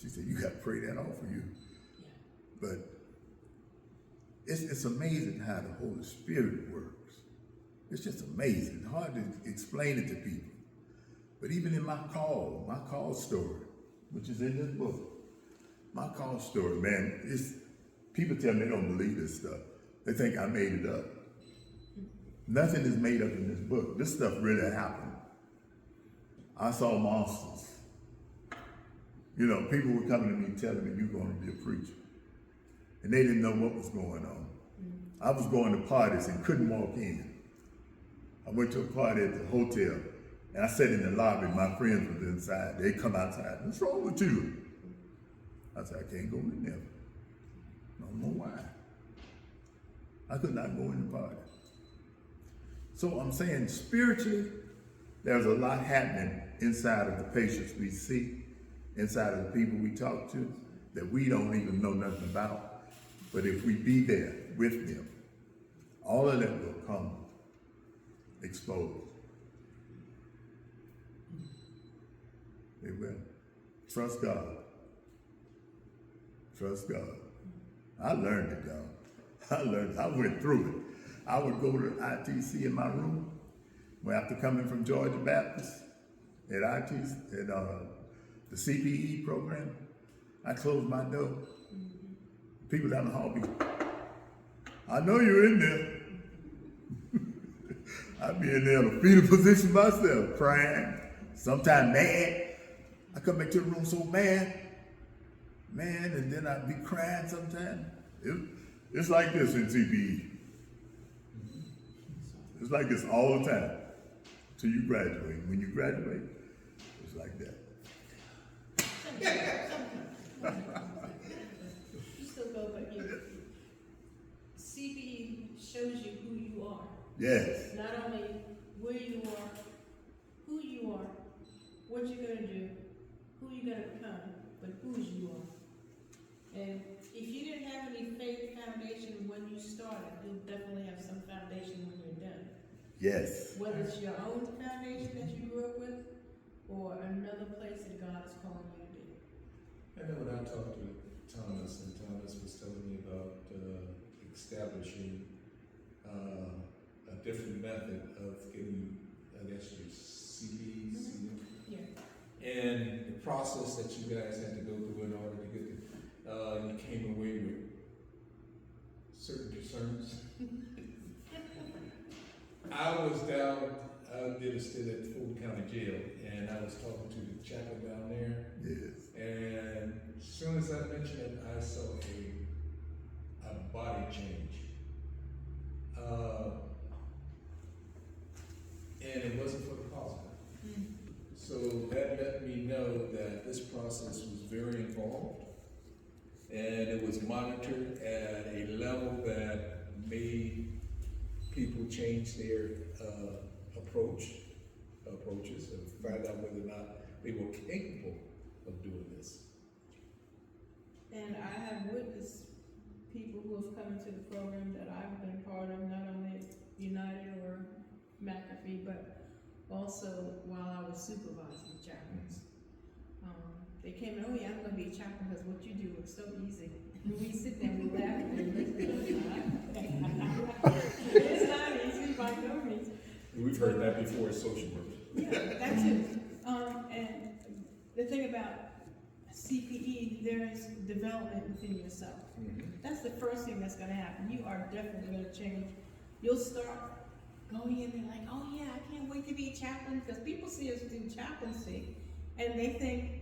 She said, you got to pray that off for you. But it's amazing how the Holy Spirit works. It's just amazing. Hard to explain it to people. But even in my call story, which is in this book, my call story, man, people tell me they don't believe this stuff. They think I made it up. Nothing is made up in this book. This stuff really happened. I saw monsters. You know, people were coming to me telling me, you're going to be a preacher. And they didn't know what was going on. I was going to parties and couldn't walk in. I went to a party at the hotel and I sat in the lobby. My friends were inside. They come outside. What's wrong with you? I said, I can't go in there. I don't know why. I could not go in the party. So I'm saying spiritually, there's a lot happening inside of the patients we see, inside of the people we talk to, that we don't even know nothing about. But if we be there with them, all of that will come exposed. It will. Trust God. Trust God. I learned it, y'all. I learned it. I went through it. I would go to ITC in my room. Well, after coming from Georgia Baptist at ITC, at the CPE program, I closed my door. People down the hall be, I know you're in there. I'd be in there in a fetal position myself, crying, sometimes mad. I come back to the room so mad, man, and then I'd be crying sometimes. It's like this in CPE. It's like this all the time till you graduate. When you graduate, it's like that. You still go, but CBE shows you who you are. Yes. Not only where you are, who you are, what you're going to do, who you're going to become, but whose you are. And if you didn't have any faith foundation when you started, you'll definitely have some foundation when you're done. Yes. Whether it's your own foundation that you grew up with, or another place that God is calling you to be. I know when I talked to Thomas, and Thomas was telling me about establishing a different method of getting, I guess, your CDs. Yeah. And the process that you guys had to go through in order to get was talking to the chaplain down there, Yes. and as soon as I mentioned it, I saw a body change. And it wasn't for the positive. So that let me know that this process was very involved, and it was monitored at a level that made people change their approaches and find out whether or not they were capable of doing this. And I have witnessed people who have come into the program that I've been part of, not only at United or McAfee, but also while I was supervising chaplains. They came in, oh yeah, I'm gonna be a chaplain because what you do is so easy. And we sit there and we laugh and listen. It's not easy by no means. We've heard that before as social workers. Yeah, that too. And the thing about CPE, there is development within yourself. That's the first thing that's gonna happen. You are definitely gonna change. You'll start going in there like, oh yeah, I can't wait to be a chaplain, because people see us do chaplaincy and they think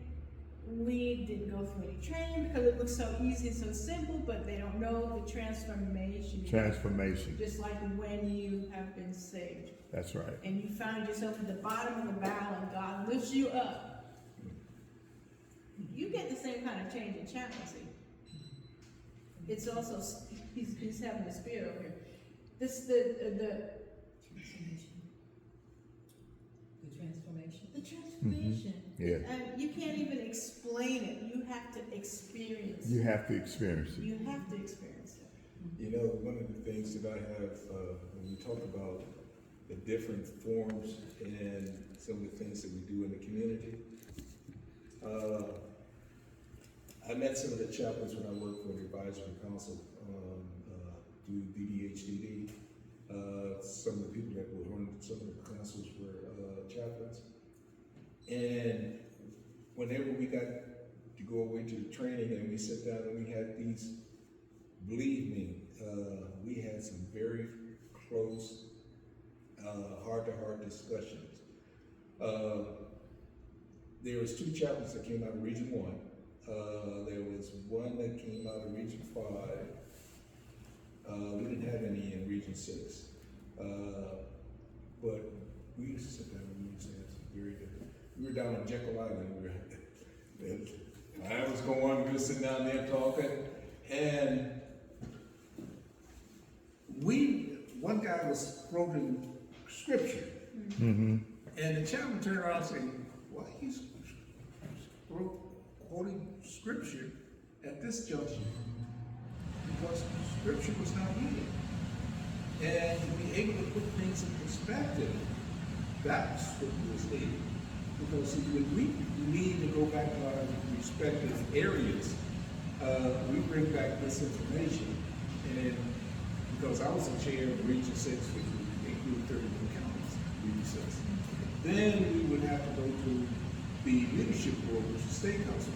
we didn't go through any training because it looks so easy and so simple, but they don't know the transformation. Transformation. Just like when you have been saved That's right. and you found yourself at the bottom of the barrel and God lifts you up. You get the same kind of change in chaplaincy. It's also, he's having the spirit over here. This, the transformation. Yeah. And you can't even explain it. You have to experience You it. have to experience it. You have to experience it. You know, one of the things that I have, when we talk about the different forms and some of the things that we do in the community, I met some of the chaplains when I worked for the advisory council through DDHDD. Some of the people that were on some of the councils were chaplains. And whenever we got to go away to the training and we sat down and we had these, believe me, we had some very close, heart-to-heart discussions. There was 2 chaplains that came out of Region 1. There was one that came out of Region 5. We didn't have any in Region 6. But we used to sit down and we used to have some very different. We were down on Jekyll Island. I was going, we were sitting down there talking, and one guy was quoting scripture. Mm-hmm. And the chaplain turned around and said, why he's quoting scripture at this juncture? Because scripture was not needed. And to be able to put things in perspective, that's what was needed. Because when we need to go back to our respective areas, we bring back this information, and because I was in chair of Region 6, which would include 31 counties, Region 6. Then we would have to go to the leadership board, which is state council.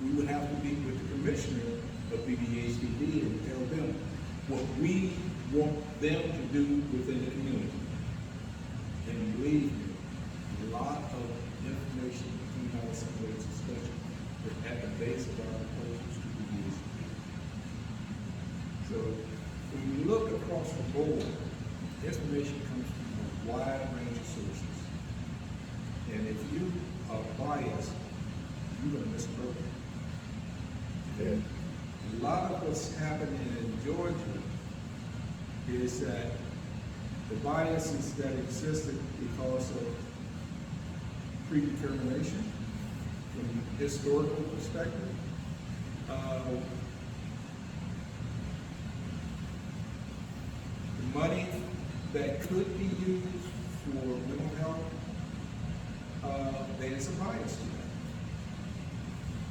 We would have to meet with the commissioner of BBHDD and tell them what we want them to do within the community. And believe me, a lot of information came out of some of those discussions were at the base of our proposals to BBHDD. So when you look across the board, information comes from a wide range of sources. And if you are biased, you're gonna miss a program. Yeah. A lot of what's happening in Georgia is that the biases that existed because of predetermination from a historical perspective, the money that could be used for mental health, there's a bias to that.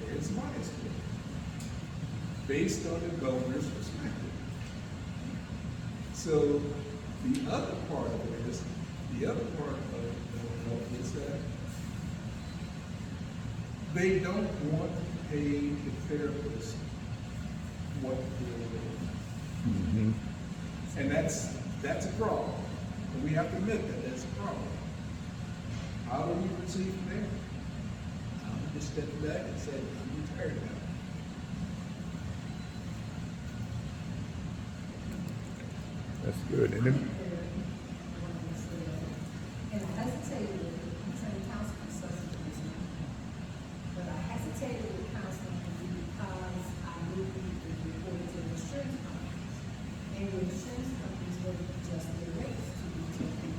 There's a bias to it. Based on the governor's perspective. So the other part of it is, the other part of mental health is that they don't want to pay the therapist what they're worth. Mm-hmm. And that's a problem. And we have to admit that that's a problem. How do we proceed from there? just stepped back and said, I'm retired now. That's good. And then, And I hesitated with training counseling for substance abuse management. But I hesitated with counseling because I knew we reported to the insurance companies. And the insurance companies were just the rates to be taking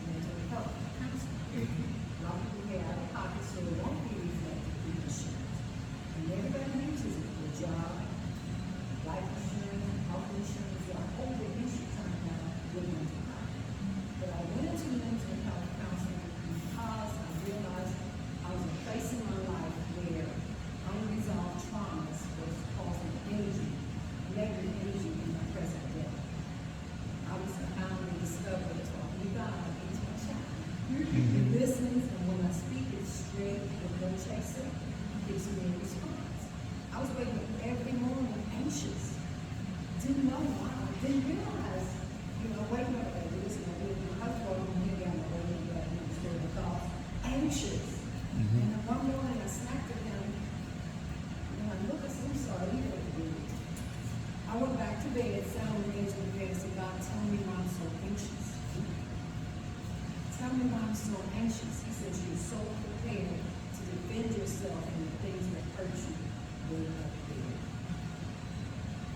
mental health counseling. A lot of people pay out of pocket, so it won't be reflected in insurance. And everybody uses it for job, life insurance, health insurance, or all the insurance now with mental health. But I went into mental health counseling because I realized I was in a place in my life where unresolved traumas was causing energy, negative energy in my present day. I was finally discovered talking to God into my child. He listens, and when I speak it straight with no chaser, gives me a response. I was waking up every morning anxious. Didn't know why. Didn't realize, waking up like this, my husband was me down the road and that instead of thoughts, anxious. And then one morning I snapped at him, and I looked, I said, I'm sorry, you know what to do. I went back to bed, sat on the edge of the bed, and said, God, tell me why I'm so anxious. Tell me why I'm so anxious. He said, you're so prepared to defend yourself in the things that hurt you way up there.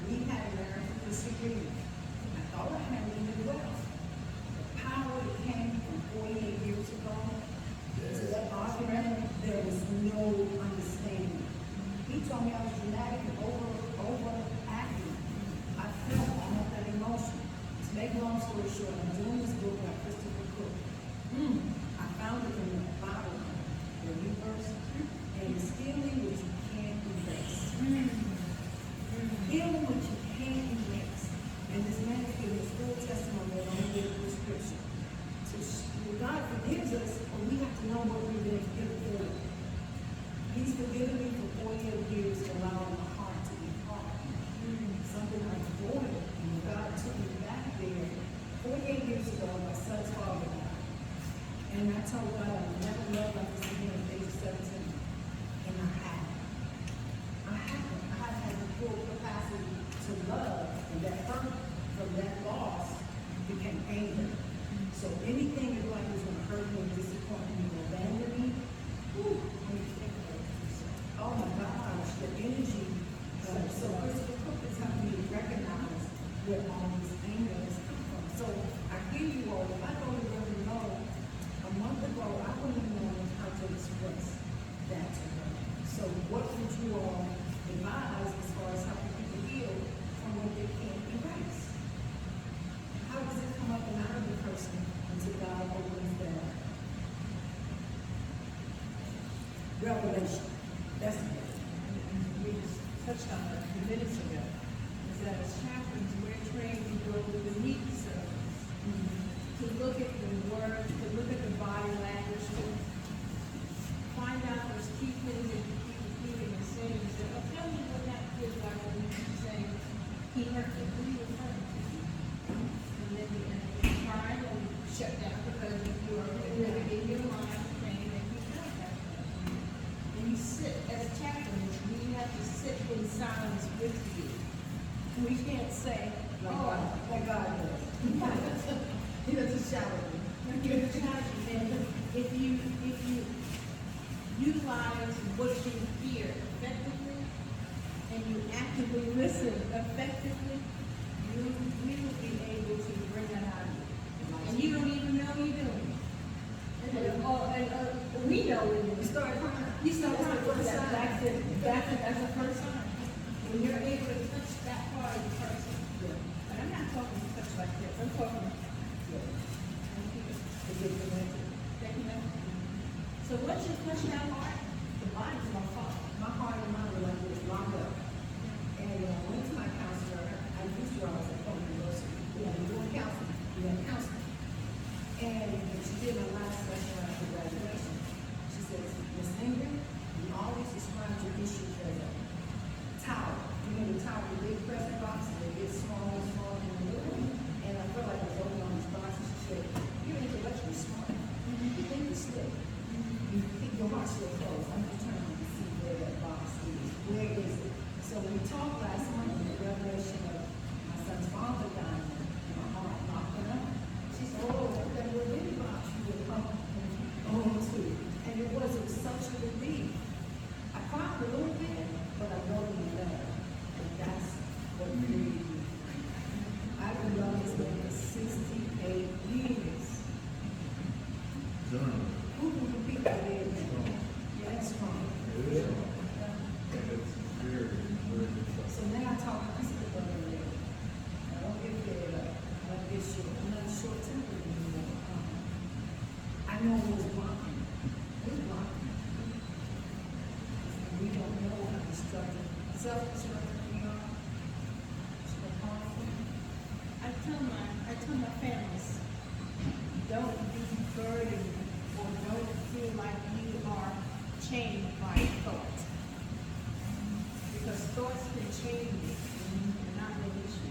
We had a marital disagreement. I thought I handled it well. The power that came from 48 years ago, to that argument, there was no understanding. He told me I was dramatic and overacting. I felt all of that emotion. To make a long story short, I'm doing this book by Christopher Cook. I found it in the Bible, the new verse, and it's healing which you can't erase. Healing which you can't erase. And this man is giving his full testimony on the scripture. So God forgives us, but we have to know what we've been forgiven for. He's forgiven me for 48 years, allowing my heart to be hard. Something I avoided, and God took me back there 48 years ago. My son's father died. And I told God I would never love like this again at age 17. And I haven't. I haven't had the full capacity to love, and that hurt from that loss became anger. So anything in life is going to hurt me, disappoint me, abandon me. Whew, when you think about it. Oh my gosh, the energy. So Christopher Cook is helping me to recognize where all this anger has come from. So I hear you all. If I don't really know, a month ago I wouldn't have known how to express that to her. So what would you all advise as far as helping people heal from what they can't erase? How does it come up and out of the person until God opens their revelation? That's it. We just touched on it a few minutes ago, is that as chaplains, we're trained to go to the need service, to look at the words, to look at the body language, to find out those key things that you keep repeating and saying, and say, oh, tell me what that feels like when you keep saying, he hurt me, who you referring to? And then you end up crying and shut down because you are living in your mind, praying that you have that person. And you sit, as chaplains, we have to sit in silence with you. We can't say, Like God does. He doesn't shout at me. and if you utilize what you hear effectively, and you actively listen effectively, we will be able to bring that out of you. And you don't even know you're doing it. And we know it. You start crying. You start crying. That's the first sign. When you're able to touch that part of the person. And I'm not talking touch like this. I'm talking. So once you touch that part, the body's gonna fall. My heart and mind were like this, locked up. And when I went to my counselor, I used to, I was at Polk University. We had doing counseling. We had counseling. And she did my last session after graduation. She says, Miss Ingrid, you always describe your issues as a talked last month, the revelation of my son's father dying, and my heart knocking up. She said, oh, that will really about you to come home to. And it was such a relief. I cried a little bit, but I know you better. And that's what really did. I've been loving this man for 68 years. John. Who can compete with it? Yeah, that's strong. So now I talk, I said, brother, I don't get fed up. I don't get short. I'm not short-tempered anymore. I know it was blocking. It was blocking. We don't know how destructive, self-destructive we are. So powerful. I tell my families, don't be burdened or don't feel like you are chained by thought. Because thoughts can change you and not release you.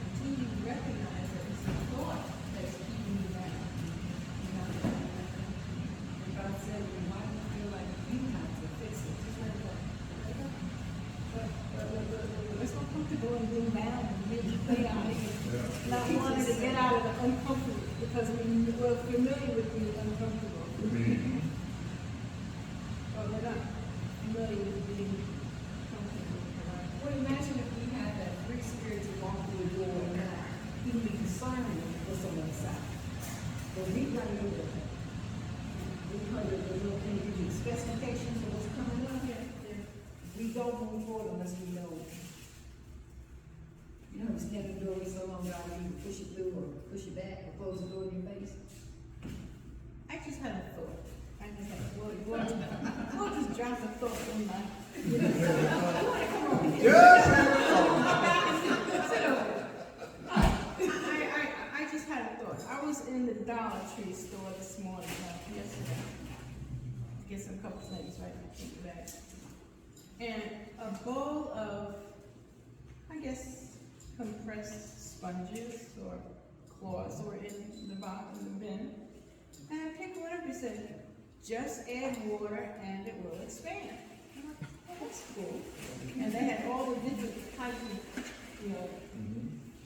Until you recognize that it's a thought that's keeping you down. And God said, why do you feel like you have to fix it? Just let it go. Let it go. But it's not comfortable in being bound and being chaotic and not wanting to get out of the uncomfortable because we're familiar with being uncomfortable. But we're not familiar with being comfortable. Well, imagine if we had that free spirit to walk through the door and not even be concerned with what's on the inside. But we got to do it. We heard the little individual specifications of what's coming up here. We don't move forward unless we know. You know, stand in the doorway so long that I either push it through or push it back or close the door in your face. I just had a thought. We'll just drop a thought in my. I just had a thought. I was in the Dollar Tree store this morning, yesterday, to get some couple things right in the bag. And a bowl of, I guess, compressed sponges or cloths were in the bottom of the bin. And I picked one up and said, just add water and it will expand. I'm like, oh, that's cool. And they had all the different types of,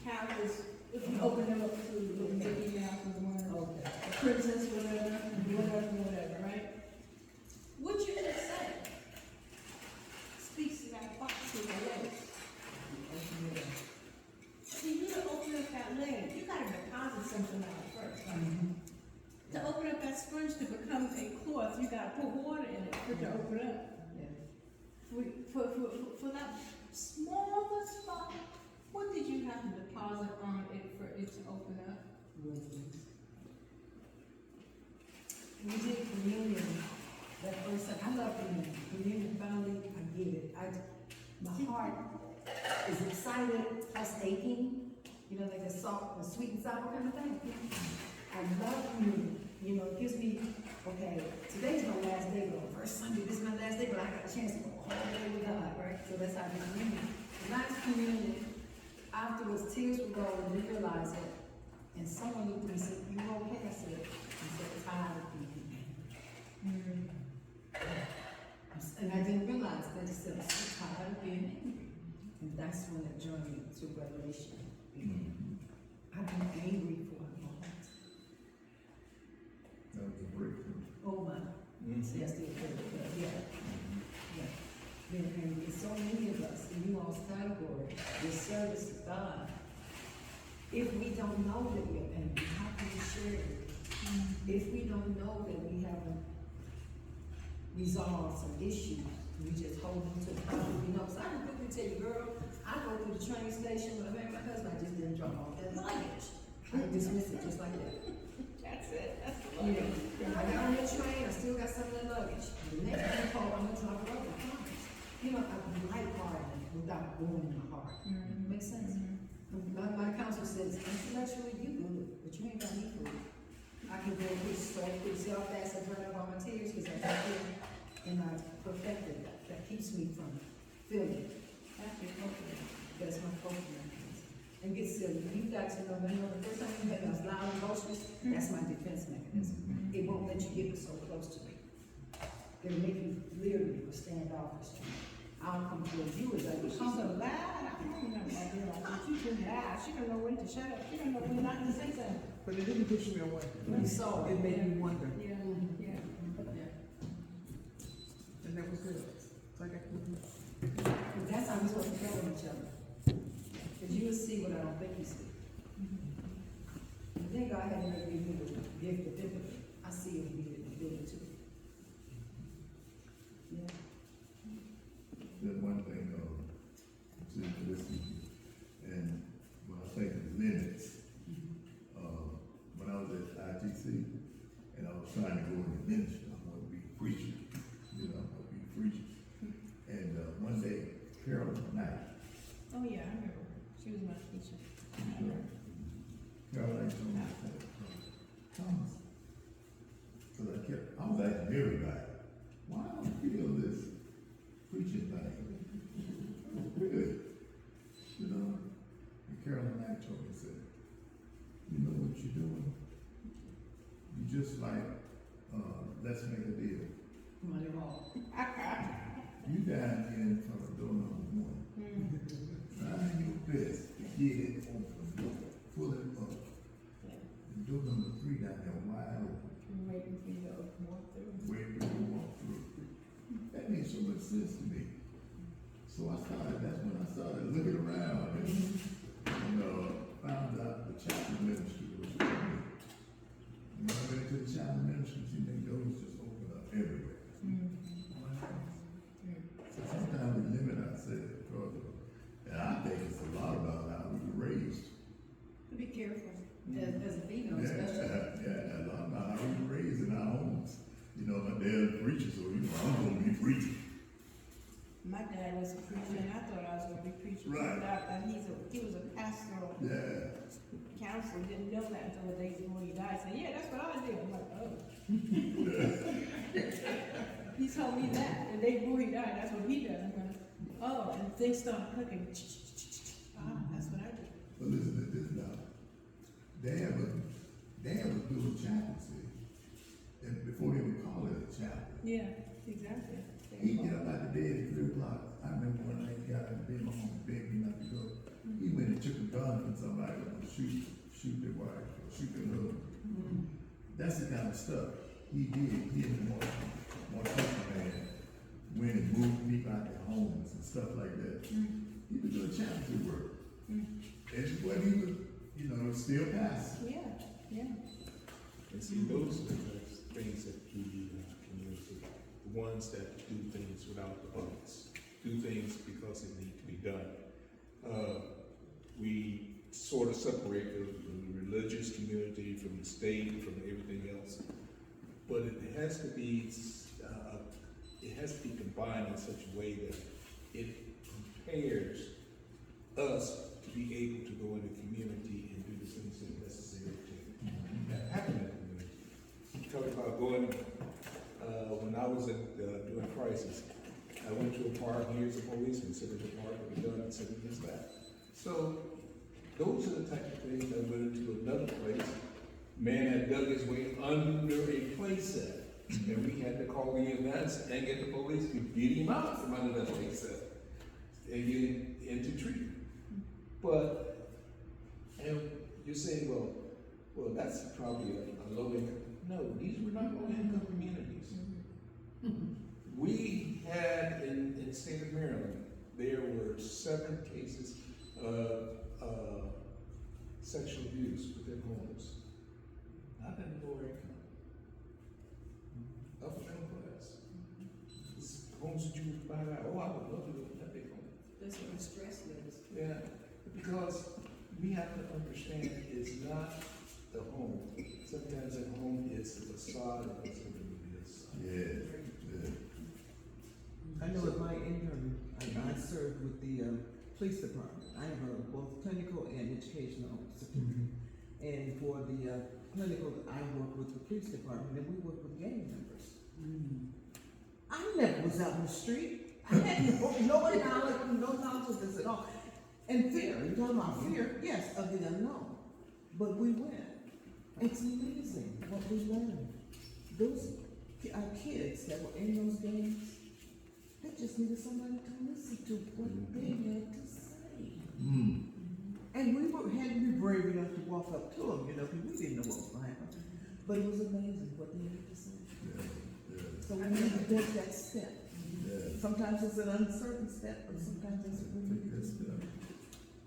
characters. If you open them up to little Mickey Mouse was one, a princess, whatever, right? What you gonna say? Speaks to that box with the legs. See, you to open up that leg, you gotta deposit something out first, right? To open up that sponge to become a cloth, you gotta put water in it for it to open up. For that smaller spot, what did you have to deposit on it for it to open up? We did communion that first time. I love communion. Communion finally, I get it. My heart is excited plus aching. You know, like the sweet and sour kind of thing. I love communion. You know, it gives me, okay, today's my last day, but first Sunday, this is my last day, but I got a chance to go all day with God, right? So that's how I do communion. The last communion, afterwards, tears would go and you realize it. And someone looked at me and said, you okay? I said, I'm tired of being angry. And I didn't realize that. I just said, I'm so tired of being angry. And that's when it journeyed me to revelation. I've been angry for a moment. That was a breakthrough. Oh my. See, I still feel it, but yeah. Been angry. So many of us in you all's category, your service to God. If we don't know that we're angry, how can we share it? If we don't know that we haven't resolved some issues, we just hold them to the problem. You know, because I can quickly tell you, girl, I go through the train station when I married my husband, I just didn't drop off that luggage. I dismiss it just like that. That's it, that's the Yeah. I got on the train, I still got some of that luggage. The next time I call, I'm gonna drop it off, I promise. You know, I can lighthearted without going in the heart. Makes sense? My counsel says, intellectually you good, but you ain't got me food. I can go pretty slow, pretty self fast, and burn up all my tears because I'm not here. And I perfected that. That keeps me from feeling. That's your coping. That's my coping mechanism. And get silly. You've got to know, the first time you had those loud emotions, that's my defense mechanism. It won't let you get so close to me. It'll make you literally standoffish. I'll come towards you as I She's was. so loud, I don't remember that girl. She's too loud, she don't know when to shut up, she don't know when not to say something. But it didn't push me away. You saw it. It made me wonder, Yeah, yeah. and that was good. So I got But that's how we're supposed to tell each other. Cause you will see what I don't think you see. I think God had to give me the gift of empathy. I see it in you too. Yeah. There's one thing, to listen, and when I think of limits, when I was at ITC, and I was trying to go into ministry, I wanted to be a preacher, I wanted to be a preacher. And, one day, Carol Knight, Oh, yeah, I remember her, she was my teacher. Carol Knight told me, I said, Thomas, because I was asking everybody, why don't I feel this preaching thing? Good. And Carolyn Knight told me, said, you know what you're doing? You just like, let's make a deal. Money hall. You down here in front of door number 1. Try your best to get it open, pull it up. And door number 3 down there wide open. I'm waiting for you to walk through. Wait till you walk through. That made so much sense to me. So that's when I started looking around and found out the chapel ministry was coming. And when I went to the chapel ministry, see, then doors just open up everywhere. So sometimes we limit ourselves because and I think it's a lot about how we were raised. Be careful, as a female Yeah, especially. a lot about how we were raised in our homes. My dad's a preacher, so I'm gonna be preaching. My dad was a preacher, and I thought I was gonna be preaching. Right. Turned out that he was a pastoral Yeah. counselor, didn't know that until the day before he died, said, yeah, that's what I did. I'm like, oh. He told me that, the day before he died, that's what he did. I'm like, oh, and things start cooking. That's what I did. But listen to this now. Dad was doing chapel, see. And before they would call it a chapel. Yeah, exactly. He'd get up out of bed at 3 o'clock. I remember one night he got out of bed, my mom begged me not to go. He went and took a gun from somebody to shoot their wife, or shoot their husband. That's the kind of stuff he did. He and one man went and moved people out their homes and stuff like that. He was doing chaplaincy work. And what he was, still passing. Yeah. And see, those are the things that do in our community. The ones that do things without the bullets, do things because they need to be done. We sort of separate the religious community from the state, from everything else. But it has to be combined in such a way that it prepares us to be able to go in the community and do the things that are necessary to happen in the community. You talk about going, when I was doing crisis, I went to a park, here's a policeman, said there's a park, with a gun, and said against that. So, those are the type of things I went into another place. Man had dug his way under a playset, and we had to call the events and get the police to get him out from under that playset and get him into treatment. But, and you're saying, well, that's probably a low income. No, these were not low income communities. We had in the state of Maryland, there were 7 cases of sexual abuse within homes. Not in lower income. Upper middle class. It's homes that you would buy out. Oh, I would love to live in that big home. That's what the stress is. Yeah, because we have to understand it's not the home. Sometimes the home is the facade of what something is. Yeah. I know at my intern, I served with the police department. I have both clinical and educational certificate. And for the clinical, I work with the police department, and we work with gang members. I never was out in the street. I had no knowledge of this at all. And fear, you're talking about fear, yes, of the unknown. But we went. It's amazing what we learned. Those kids that were in those gangs, They just needed somebody to listen to what they had to say. Mm. And we had to be brave enough to walk up to them, you know, because we didn't know what was going to happen. But it was amazing what they had to say. Yeah, yeah, So we need to take that step. yeah. Sometimes it's an uncertain step, but sometimes it's a really Take good that step. step.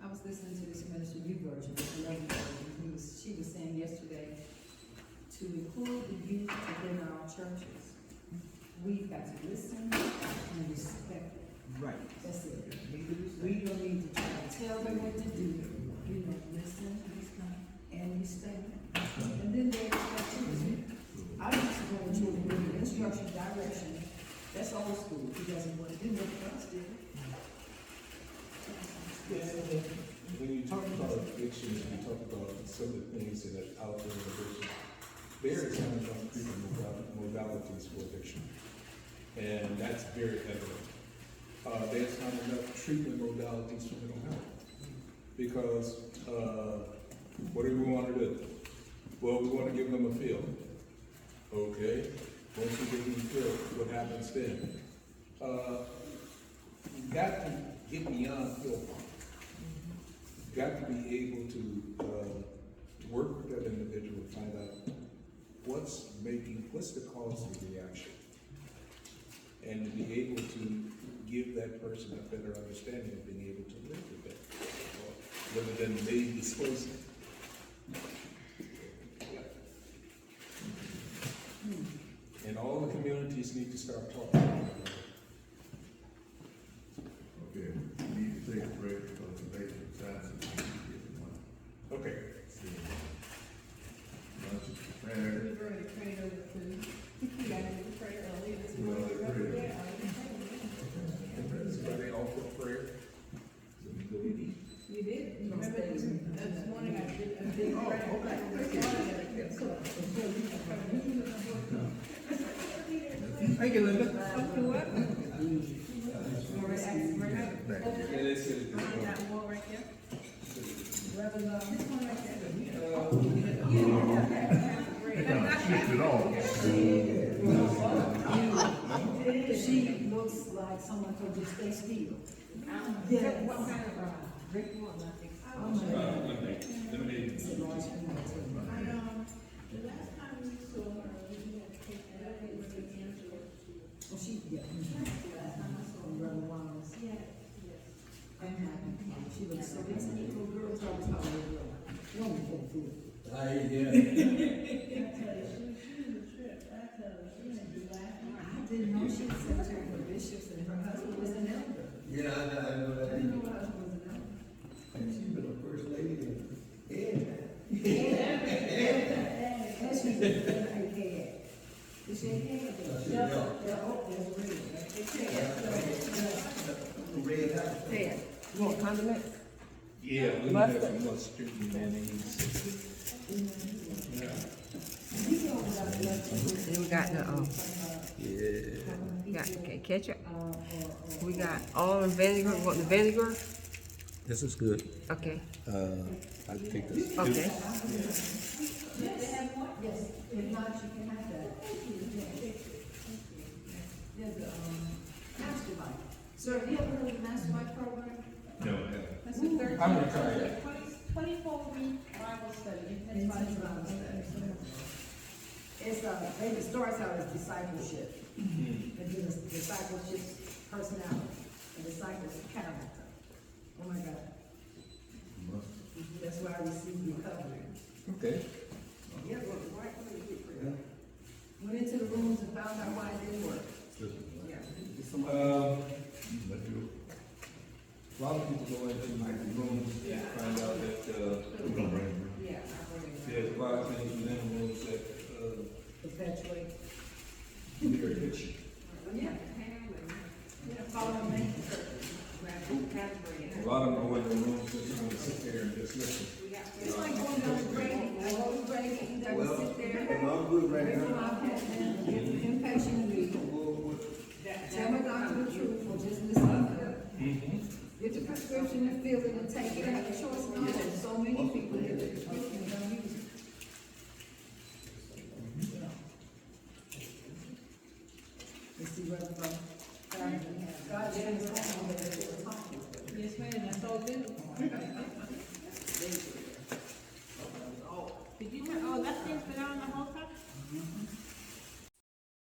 I was listening to this Minister U version, the lady version. She was saying yesterday to include the youth within our churches. We've got to listen and respect them. Right. That's it. Need to be We said. don't need to try to tell them what to do. You know, listen and respect them. And then they expect you. I used to go to children with instruction, direction. That's old school. He doesn't want to do what us did. When you talk about addictions, you talk about some of the things that are out there in addiction. There is not enough treatment modalities for addiction, and that's very evident. There's not enough treatment modalities for mental health, because what do we want to do? Well, we want to give them a field. Okay, once you give them a field, what happens then? You got to get beyond pill pump. Got to be able to work with that individual, find out what's the cause of the reaction, and to be able to give that person a better understanding of being able to live with it, rather than they displace it. And all the communities need to start talking about it. Okay, we need to take a break because the lady from Johnson is getting one. Okay. Lunch is prepared. We bring the crate over to, you gotta do the prayer early this We morning. are ready. Yeah, Everybody offer prayer? So we go and eat. you did. You remember this morning I did a big Oh, prayer. okay. Thank you, Linda. Up to what? Thank you. Yeah, they said it this way. That wall right there? This one right there. They kind of shifted off. She looks like someone who just stay still. Yes. What kind of, drink one, I think. Lemonade. The last time we saw her, we had to take that away with Angela. Well, she, yeah. Last time I saw her, Brother Wallace. Yes. I'm happy. She looks so good. Little girls always call her girl. Wonderful food. Yeah. I tell you, she was a trip, I tell you, she made me laugh. I didn't know she was secretary for bishops and her husband was an elder. Yeah, I know I that. didn't know her husband was an elder. And she's been a first lady in And she's a head. Is she a head? Yeah. Oh, there's Red. Red House. Ted, you want condiments? Yeah, we can have some mustard and mayonnaise. Yeah. Then we got the, we got, okay, ketchup. We got all the vinegar, want the vinegar? This is good. Okay, I think this. okay. Yes, if not, you can have that. There's a, Master Life. Sir, have you ever heard of the Master Life program? No, That's the 13th. I'm retired. 24-week Bible study, Intensive Bible study. It's, it starts out as discipleship. And then it's discipleship personality, and disciples character. Oh my God. That's why I received recovery. Okay. Yeah, well, right when you get free. Went into the rooms and found out why it didn't work. Yeah. A lot of people go into like the rooms and find out that, We're gonna bring them. Yeah, I bring it. there's a lot of things within the rooms that, Perpetuate. they're addiction. Yeah. follow me. A lot of them go in the rooms just trying to sit there and just listen. It's like going down to Brady, I go to Brady, you never sit there. I'm all good right Bring now. them out and give inpatient leave. Tell my doctor the truth, or just listen to them. Get the prescription and fill it and take it out.